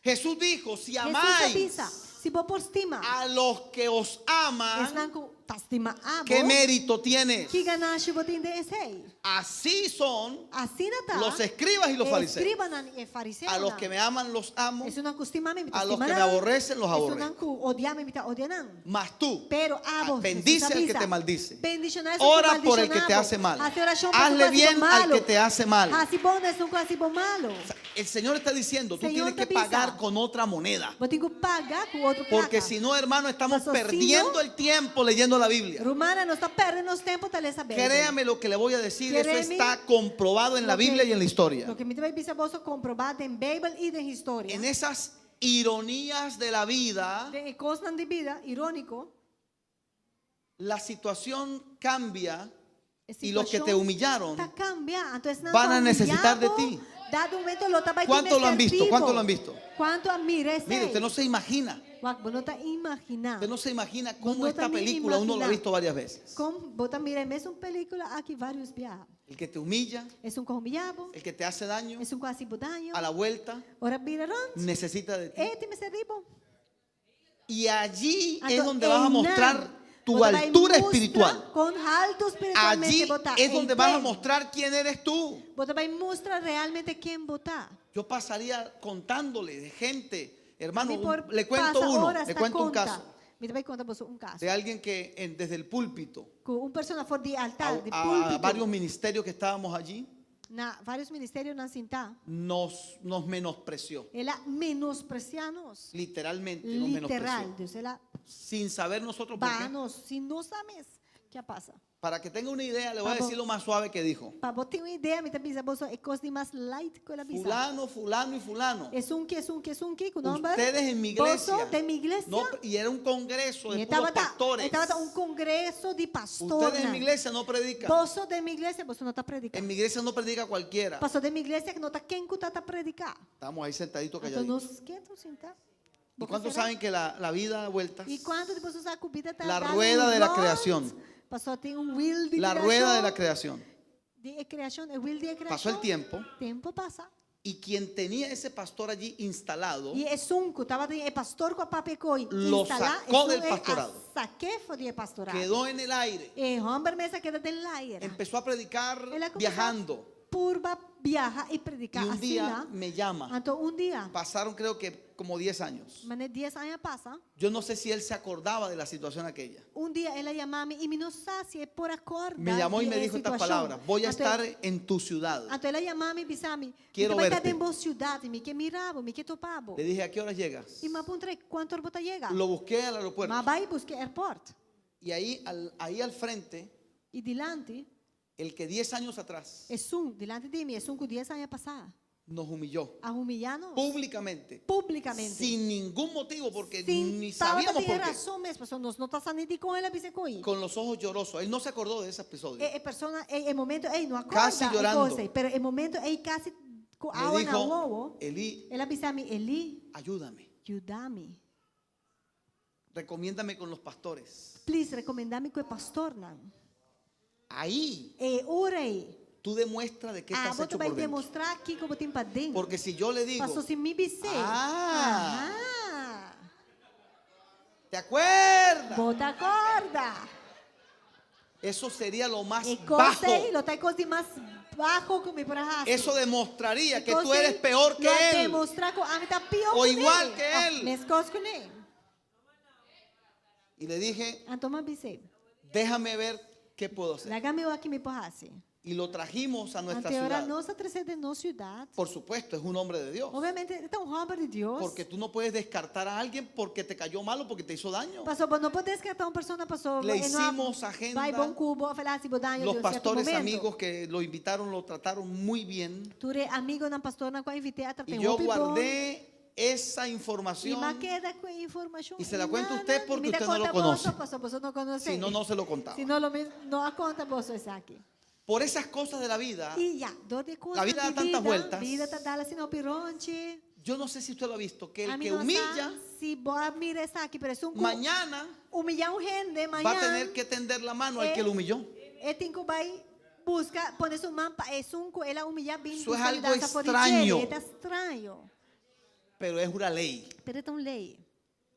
Jesús dijo, si Jesus amáis avisa. Se você por estima, a los que os aman, estão com estima ¿qué mérito tienes? que ganaste você tem esse. Así son Assim não tá. los escribas y los fariseos. Escriban e fariseus. A los que me aman los amo, Isso não costuma me a los que me aborrecen los Isso aborrezco. não que odiar me odiar. mas tú Pero abo, bendice Jesus al que avisa. te maldice. Bendicionar es Ora un por el que te maldicionado. hace mal. Hace oración por Hazle tu bien corazón al malo. que te hace mal. Hace bom es un casi bom malo. El Señor está diciendo, tú Señor tienes que te avisa. pagar con otra moneda. Vou ter que pagar com outro Porque placa. si no, hermano, estamos Raciocínio. perdiendo el tiempo leyendo la Biblia. Romana não está perdendo os tempos de ler essa Bíblia. Créame lo que le voy a decir, eso Créeme está comprobado en la lo que- Biblia y en la historia. Lo que me vai dizer você comprovado em Bíblia e na história. En esas ironías de la vida, De coisas de vida, irônico. la situación cambia a y los que te situação humillaron, Está cambiando. Entonces, não van a está necesitar de humillado. ti. Dado un momento, lo está ¿Cuánto lo han visto? ¿Cuánto lo han visto? ¿Cuánto admira mire, usted no se imagina, Vos no está imaginando. usted no se imagina cómo No esta también película uno la ha imagina. visto varias veces. Como vos mira a mesma película aqui vários viajes. el que te humilla, Es un humilhado, el que te hace daño, es un quase daño. a la vuelta Ora vira runt. necesita de ti. Eti me se ribo. Y allí es Anto, donde vas a mostrar tu altura espiritual. Con alto espiritualmente Allí botar. es donde vas a mostrar quién eres tú. Você vai mostrar realmente quem botar. Yo pasaría contándole de gente, hermano, Mi por le cuento passa uno, horas le na cuento un conta. caso Me vai contar você caso. de alguien que desde el púlpito Com persona for de a, altar, de a púlpito, varios ministerios que estábamos allí, na vários ministérios na Cinta, nos menospreció. ela menosprecianos. Literalmente nos Literal, menospreció. Deus, ela Sin saber nosotros por qué. vanos, se não sabes que passa. Para que tenga una idea, le voy a Pablo. decir lo más suave que dijo. Para você ter uma ideia, me bisa bolso é coisa de mais light que ela bisa. Fulano, fulano y fulano. É um que, com nome. Ustedes en mi Bolso iglesia. de mi iglesia. No, y era un congreso E de puros estava pastores. um congresso de pastores. Ustedes en mi iglesia no predican. Bolso de minha igreja, você não está predicando. En mi iglesia no predica cualquiera. Pastor de minha igreja que não está quem está a predicar. Estamos ahí sentaditos Então calladitos. nos quietos sentar. ¿Y cuántos saben que la vida da vueltas? E quando depois usar a comida está La rueda de la creación. Pastor tem wheel de La creación. rueda de la creación. De creación, el wheel de creación. Pasó el tiempo Tempo passa. y quien tenía ese pastor allí instalado E é sunco, estava o pastor com a papecoi. Lo sacó del pastorado. Saqué foi de pastorado. quedó en el aire. E homem mesa queda del aire. Empezó a predicar Ela começou viajando. Purba viaja e Y predicar un assim, día né? me llama. Então dia, Pasaron creo que como 10 años. mas 10 anos passa. Yo no sé si él se acordaba de la situación aquella. Dia ela chamava-me e me não sabe se é por acordar. Me llamó y me dijo estas palabras. Voy a estar en tu ciudad. Então ela chamava-me e disse-me, Quiero vai estar verte. em boa cidade, me que mirava, me que topava. Le dije, ¿a qué hora llegas? E me apontei, quanto hora você chega? Lo busqué al aeropuerto. Mas vai buscar airport. Y ahí al frente, E delante, el que 10 años atrás delante de mim, com 10 anos passar. nos humilló A humilhar-nos públicamente, publicamente. sin ningún motivo, porque Sin ni sabíamos por qué. razão mesmo, nós não está saindo com ela, bisa coi. Con los ojos llorosos. Él no se acordó de ese episodio. Persona, momento, não acorda, Casi llorando. Pero o momento, casi com Me água na dijo, ovo, Eli, ela disse-me, Eli, ayúdame. ajuda-me. Recomiéndame con los pastores. Please, recomenda-me com o pastor, não. Ahí Orei. tú demuestras de qué estás Você hecho vai por dentro. demonstrar aqui como tem para dentro. Porque si yo le digo, Pastor, se me disse, Ah. ¿te acuerdas? bota a corda. Eso sería lo más E bajo. coisa, lo tá coisa mais baixo que me por arrasto. Eso demostraría que tú Cosa eres peor que lo él. demostrar que a mim tá pior O que igual ele. que él. Mes coisas que ele. Y le dije, Então, me disse, déjame ver qué puedo hacer. larga-me aqui me porrasse. Y lo trajimos a nuestra Ante ora ciudad. nossa terceira nossa cidade. Por supuesto, es un hombre de Dios. Obviamente, é um homem de Deus. Porque tú no puedes descartar a alguien porque te cayó mal o porque te hizo daño. Pastor, não pode descartar uma pessoa, pastor. Le ele não hicimos agenda. vai bom cubo, falar se bodanho Los de um certo pastores momento. amigos que lo invitaron lo trataron muy bien. Tu é amigo da pastora na qual invitei a tratar Y yo guardé esa E información. me queda com a informação. Y se la em cuento a nada, usted e porque me dá usted no lo conta conoce. Você, pastor, você não conhece. Si no, no se lo contaba. Se não a conta você está aqui. Por esas cosas de la vida, E já, dor de coisas La vida da de tantas vueltas. Vida está dando assim no pironche. yo no sé si usted lo ha visto, que A el mí que não humilla, sabe se boa mira está aqui, pero mañana humilhar gente, va a mañana. tener que tender la mano al que lo humilló. Tem que vai buscar, poner su mão, ela humilhar bem. Eso es algo extraño. É estranho. Pero es una ley. Pero é tão lei.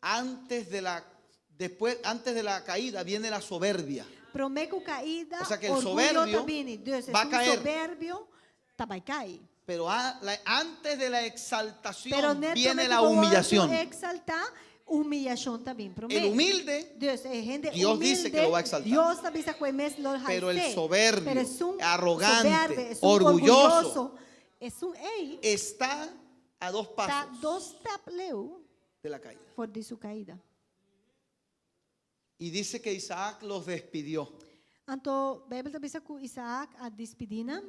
Antes de la caída viene la soberbia. Prometo caída, O sea que el orgulho soberbio também. Deus va a caer. soberbio, vai cair. Pero antes de la Pero exaltación neto viene me la tuvo humillación. exaltar, humilhação também. El humilde, Deus é gente Dios humilde. dice que lo va a exaltar. Deus também está com eles, pero el soberbio, Pero es un arrogante, soberbio, es un orgulloso, Es un ei. está a 2 Está pasos 2 tableu de la caída. fora de sua caída. Y dice que Isaac los despidió. Então, a Bíblia também diz que Isaac a despedida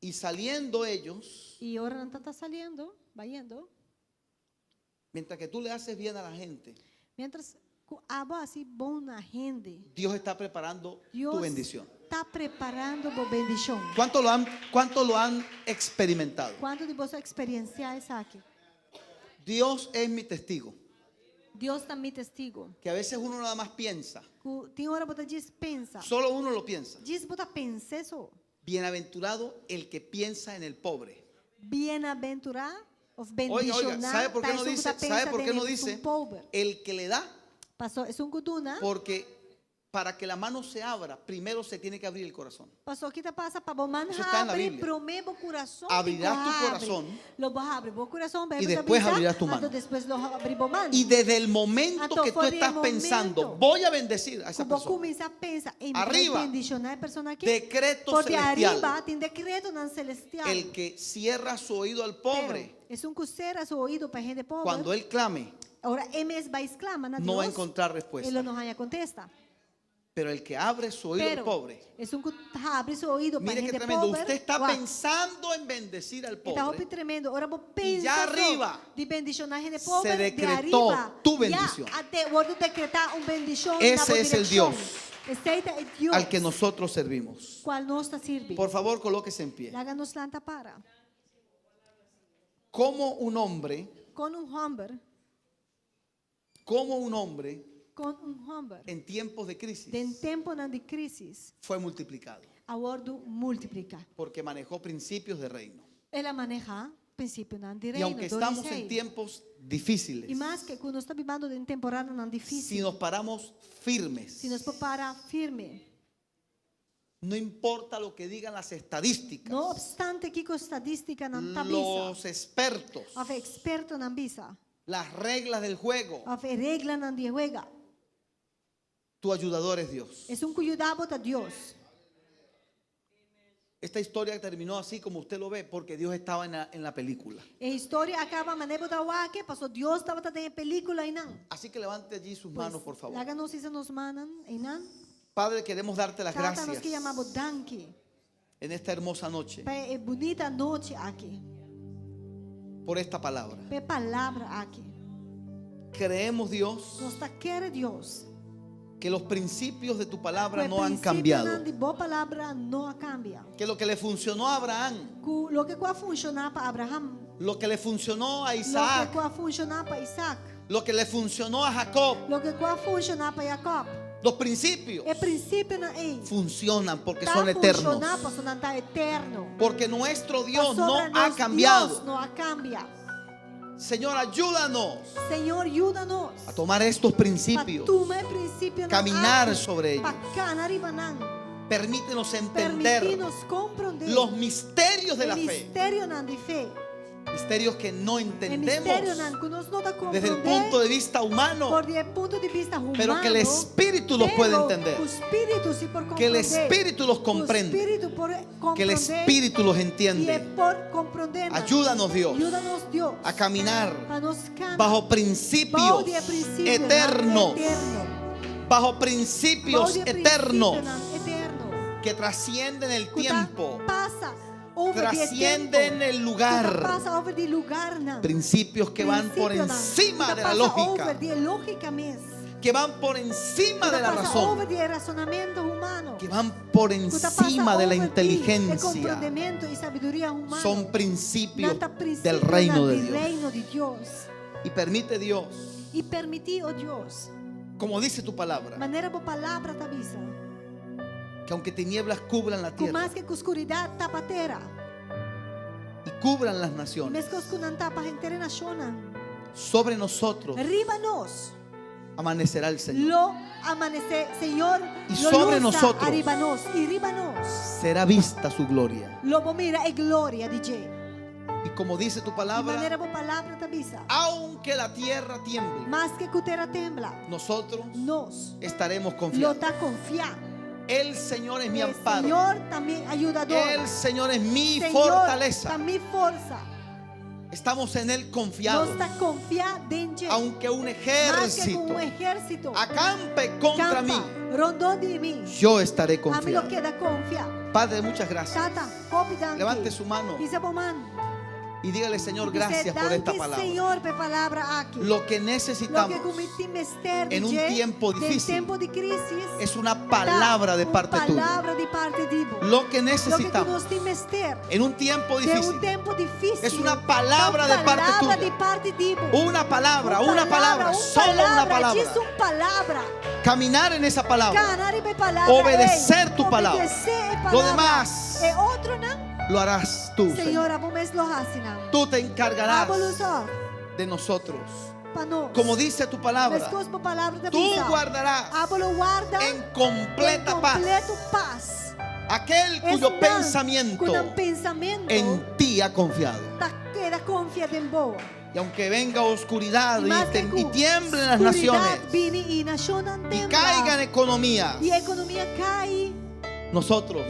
Y saliendo ellos, e ora não está saindo, vai indo. mientras que tú le haces bien a la gente, Mientras que aba assim bom na gente, Dios está preparando tu Deus bendición. está preparando a bendição. ¿Cuánto lo han experimentado? Quanto de você experienciar Isaac? Dios es mi testigo. Deus também testigo. Que a veces uno nada más piensa. Tem hora você diz pensa. Solo uno lo piensa. Diz você pensa só. Bienaventurado el que piensa en el pobre. Bienaventurado of Oiga, ¿sabe por qué no dice? ¿Sabe por qué no dice pobre? el que le da? Pastor, es un kuduna. Porque para que la mano se abra, primero se tiene que abrir el corazón. Pastor, kita pasa para boman Eso está en la abre Biblia. promebo corazón. Abrirás tu abre. corazón. Lo vas a abrir bo corazón, Y después abrirás tu mano. Después lo abrir bo mano. Y desde el momento Ato que tú fue de estás momento. pensando, voy a bendecir a esa Cuando persona, comienza a pensar en Arriba. bendicionar a persona aquí. decreto Porque celestial, arriba tiene decreto nan celestial. el que cierra su oído al pobre, Pero es un cusera su oído para gente pobre. cuando él clame, Ahora MS va a exclamar a no va a Dios. encontrar Él respuesta. no haya contesta. Pero el que abre su oído al Pero pobre, es un abre su oído para mire qué gente tremendo, pobre. usted está Uau. pensando en bendecir al Está pobre, tremendo. Ahora vos Y ya pensas arriba de bendicionar gente pobre. se de decretó arriba, tu bendición. Ya, até vos decretar un bendición. Ese es el Dios Este es el Dios al que nosotros servimos. cual nos está sirve. Por favor, colóquese en pie. Háganos la para. Como un hombre, Con un hombre, en tiempos de crisis de tempo de crisis, fue multiplicado, abordo multiplica. porque manejó principios de reino. Ela maneja princípio nan de Y reino. aunque estamos en tiempos difíciles, E mais que quando está vivendo em temporada nan si difícil, nos paramos firmes, se nos prepara firme, no importa lo que digan las estadísticas, no obstante que estadística nan tabisa, los expertos, of experto nan bisa, las reglas del juego, of regla nan die juega, tu ayudador es Dios. es un cuidado de Dios. Esta historia terminó así como usted lo ve, porque Dios estaba en la película. A história acaba maneiro da wake, pastor Dios estava em película e não. Así que levante allí sus Pues, manos, por favor. Láganos e se nos manan, e não. Padre, queremos darte las Tata nos gracias que chamamos danke, en esta hermosa noche para bonita noite aqui, por esta palabra. para palavra aqui. Creemos, Dios, Nos está quer Deus. que los principios de tu palabra O no han princípio cambiado. de boa palavra não cambia. Que lo que le funcionó a Abraham, Lo que vai funcionar para Abraham, lo que le funcionó a lo que Isaac, vai funcionar para Isaac, lo que le funcionó a Jacob, lo que vai funcionar para Jacob, los principios é princípio na ei. funcionan porque Tá son eternos. funcionar para não tá eterno. Porque nuestro Dios Sobre no ha nós, cambiado. Deus não cambia. Señor, ayúdanos Senhor, ajuda-nos. a tomar estos Para principios, tomar princípio caminar sobre ellos. para caminhar e banan. Permítenos entender Permitir-nos compreender los misterios de la o fe, mistério nan de fé. misterios que no O mistério entendemos nan que nós não dá desde el compreender punto de vista humano, por el punto de vista humano. pero que el Espíritu los puede pero entender, o Espírito sí por que el comprender. Espíritu los O comprende, Espírito por que el comprender Espíritu los y entiende. por comprender. Ayúdanos, Dios, Ayúdanos, Dios, a caminar para nos cambiar bajo principios eternos, bajo principios eternos que trascienden el tiempo, Pasa trascienden el lugar, Pasa over de lugar, nan. principios que van por Principio, nan. encima de la Pasa lógica, over de lógica mesmo. que van por encima de la Pasa razón, over de razonamiento humano. que van por Pasa encima de la over de inteligencia. comprendimiento y sabiduría humana. Son principios Nata principio del reino de del Dios. reino de Dios. Y permite Dios, Y permití, oh Dios, como dice tu palabra, maneira boa palavra te avisa. que aunque tinieblas cubran la Com tierra mais que oscuridade tapa terra. y cubran las E naciones, mesmo que oscuridade tapa inteira naciona. sobre nosotros Arriba nós. amanecerá el Señor. Lo amanecer, Senhor. Y lo sobre luza nosotros. Arriba nós. E arriba nós. Será vista su gloria. Lo bom mira é glória de Jay. Y como dice tu De palabra, maneira boa palavra te avisa. aunque la tierra tiemble, Mais que cutera tembla. nosotros Nós. estaremos Lo confiados. está confiar. El Señor es mi El amparo. Senhor também ajudador. El Señor es mi Senhor fortaleza. também força. Estamos en Él Nós confiados. está confiar em Jay. Aunque un Mais que com ejército exército. acampe contra mí, Rondó de mim. yo estaré A mim lo confiado. queda confiar. Padre, muchas gracias. Tata, hopi Levante su mano Dice Boman. y dígale, Señor, Dice, gracias por esta danke, palabra. Senhor, por palavra aqui. Lo que Lo necesitamos que cometi mister en un tiempo difícil tempo de crisis, es una palabra de parte tuya. palavra de parte de Deus. Lo que Lo que necesitamos nós temos mister en un tiempo de difícil um tempo difícil. es una palabra de parte palavra tuya. de parte de Deus. Una palabra, solo una palabra. Diz palavra. Caminar en esa palabra. Canar e palavra. Obedecer tu palabra. Obedecer Lo demás E outro não. lo harás tú, Senhor, Señor. abo mes lo hasi não. Tú te encargarás Abo lusor de nosotros. pa nós. Como dice tu palabra, Mas cosmo palavra da tú bisa. guardarás Abo lo guarda en em completa paz completo paz. aquel Es cuyo não, pensamiento cuyo pensamento en ti ha confiado. era confiado em boa. Y aunque venga oscuridad E mais que y tiemblen las escuridade naciones vini e naciones y caigan economías, e a economia cai, nosotros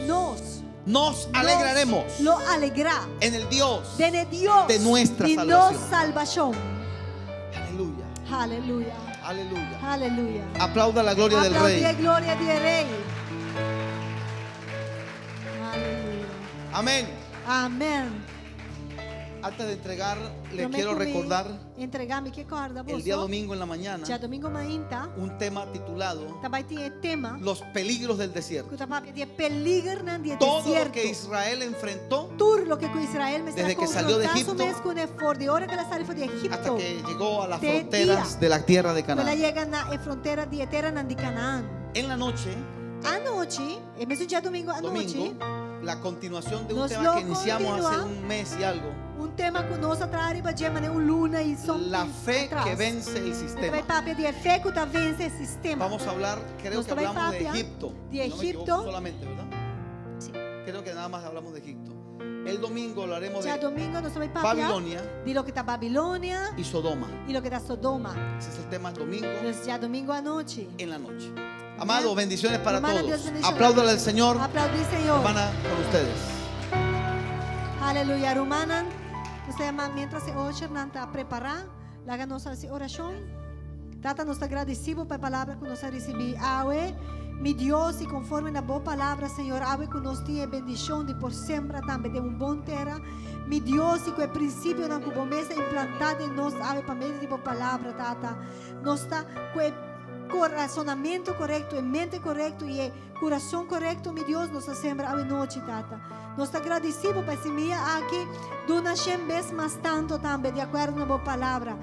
nos alegraremos lo alegra en el Dios. de Dios de nuestra y salvación. nos salvación. Aleluya, Aleluya, aleluya. aleluya. Aplauda la gloria del Aplaudí Rey. a gloria del Rey. Aleluya. Amén. Amén. Antes de entregar, le Yo me quiero comí, recordar entregar-me que corda el día domingo en la mañana Já domingo mainta, un tema titulado também tinha tema Los peligros del desierto. que estava de peligro no Todo lo desierto. que Israel enfrentó Tudo lo que Israel me Desde está que salió de confrontando Egipto, mesmo for de hora que ela saiu de hasta Egipto. que llegó a las Te fronteras de la tierra de Ela Canaán. chega na fronteira de Eterna de Canaã. En la noche, À noite, é mesmo dia domingo à noite, domingo, la continuación de un Nos tema lo que iniciamos hace continúa. un mes y algo. tema que nós atrás de luna e som La fe que vence el Vai sistema. papia de fé que vence el sistema. Vamos a hablar, creo Nos que trae hablamos de papia, Egipto. de No me equivoco Egipto. solamente, ¿verdad? Sí. Creo que nada más hablamos de Egipto. El domingo hablaremos Já de domingo nós vamos papia Babilonia de lo que está Babilônia y Sodoma. e lo que está Sodoma. Ese es el tema del domingo Nós já domingo à noite. en la noche. Amado, bendiciones para Hermana, Dios todos. bendiga. Apláudale al Señor. Aplaudi, Senhor. Hermana, con ustedes. Aleluia, romana. Você ama mientras se hoje não está preparar, laga nossa oração. Tata, nós agradecemos pela palavra que nós recebemos. Aue, mi Deus, e conforme na boa palavra, Senhor, aue que nós tenha bendição de por sempre também de bom terra. Mi Deus, e que o princípio na promessa implantada em nós, aue para meio de boa palavra, Tata. Nós está com coraçonamento correto, e mente correto e coração correto, mi Deus, nós sembra a noite, Tata. Nós agradecemos para esse dia aqui, dona vez mais tanto também, de acordo com a boa palavra.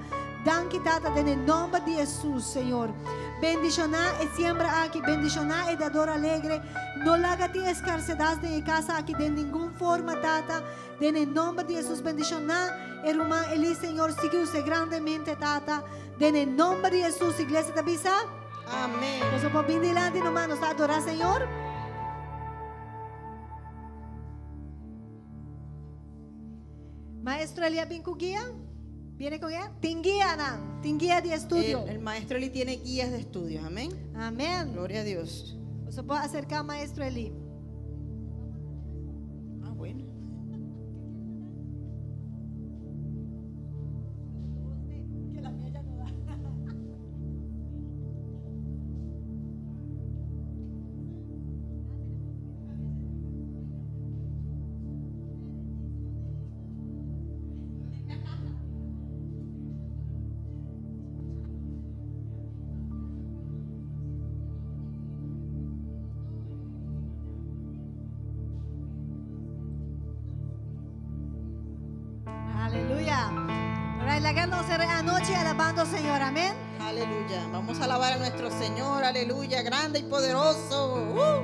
Danke, Tata, em nome de Jesus, Senhor. Bendicionar e siembra aqui, bendicionar e dador alegre. Não laga te escarcedade em casa aqui de nenhuma forma, Tata. Em nome de Jesus, bendicionar e irmã Eli, Senhor, siga-se grandemente, Tata. Em nome de Jesus, igreja da Bisa. Amén. Nós vamos vir delante, irmã, nos adorar, Senhor. Maestro Elia, ¿viene con guía? ¿Viene con guía? ¿Tin guía, no? ¿Tin guía de estudio? El maestro Eli tiene guías de estudios. Amén. Amén. Gloria a Dios. ¿Se puede acercar, Maestro Eli? Ah, bueno. Aleluya. Ahora, la que nos será anoche alabando al Señor. Amén. Aleluya. Vamos a alabar a nuestro Señor. Aleluya. Grande y poderoso.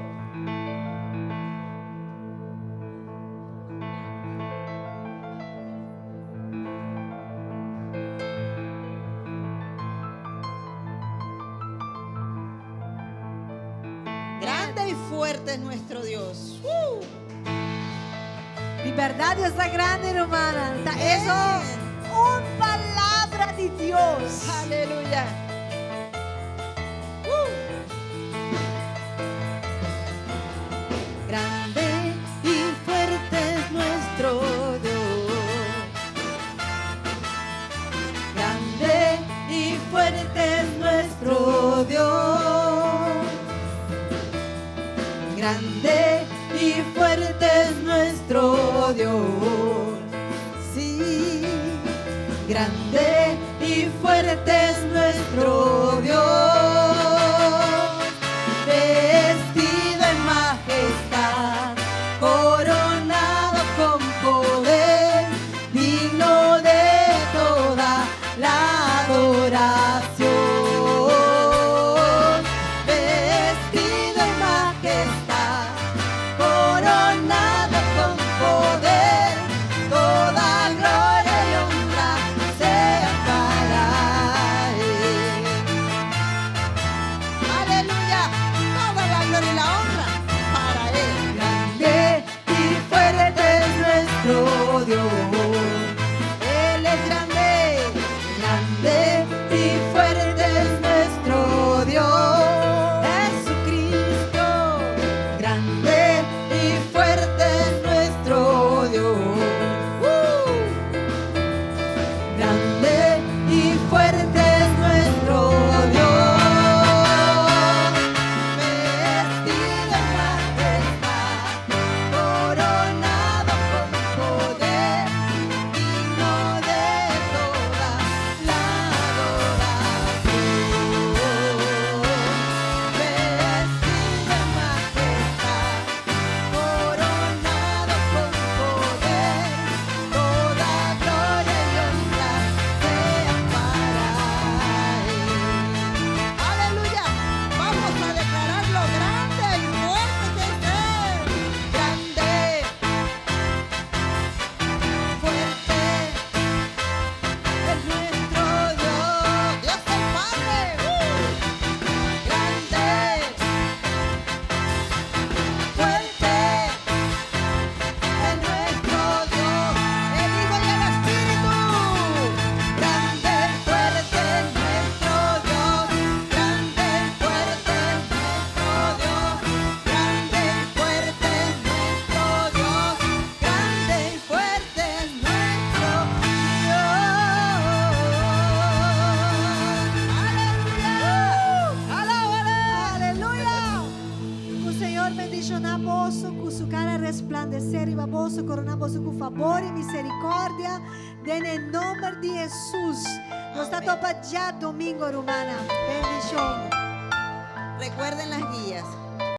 Grande y fuerte es nuestro Dios. Mi verdad Dios está grande, hermana. Eso es una palabra de Dios. Aleluya. Grande y fuerte es nuestro Dios. Grande y fuerte es nuestro Dios. Grande y fuerte es nuestro Dios. Sí, grande y fuerte es nuestro Dios. Vestido en majestad, coronado con poder, digno de toda la adoración. Vestido en majestad, coronado engrandecer y vamos a coronamos con favor y misericordia en el nombre de Jesús. Nos está topando ya domingo, hermana. Bendición. Recuerden las guías.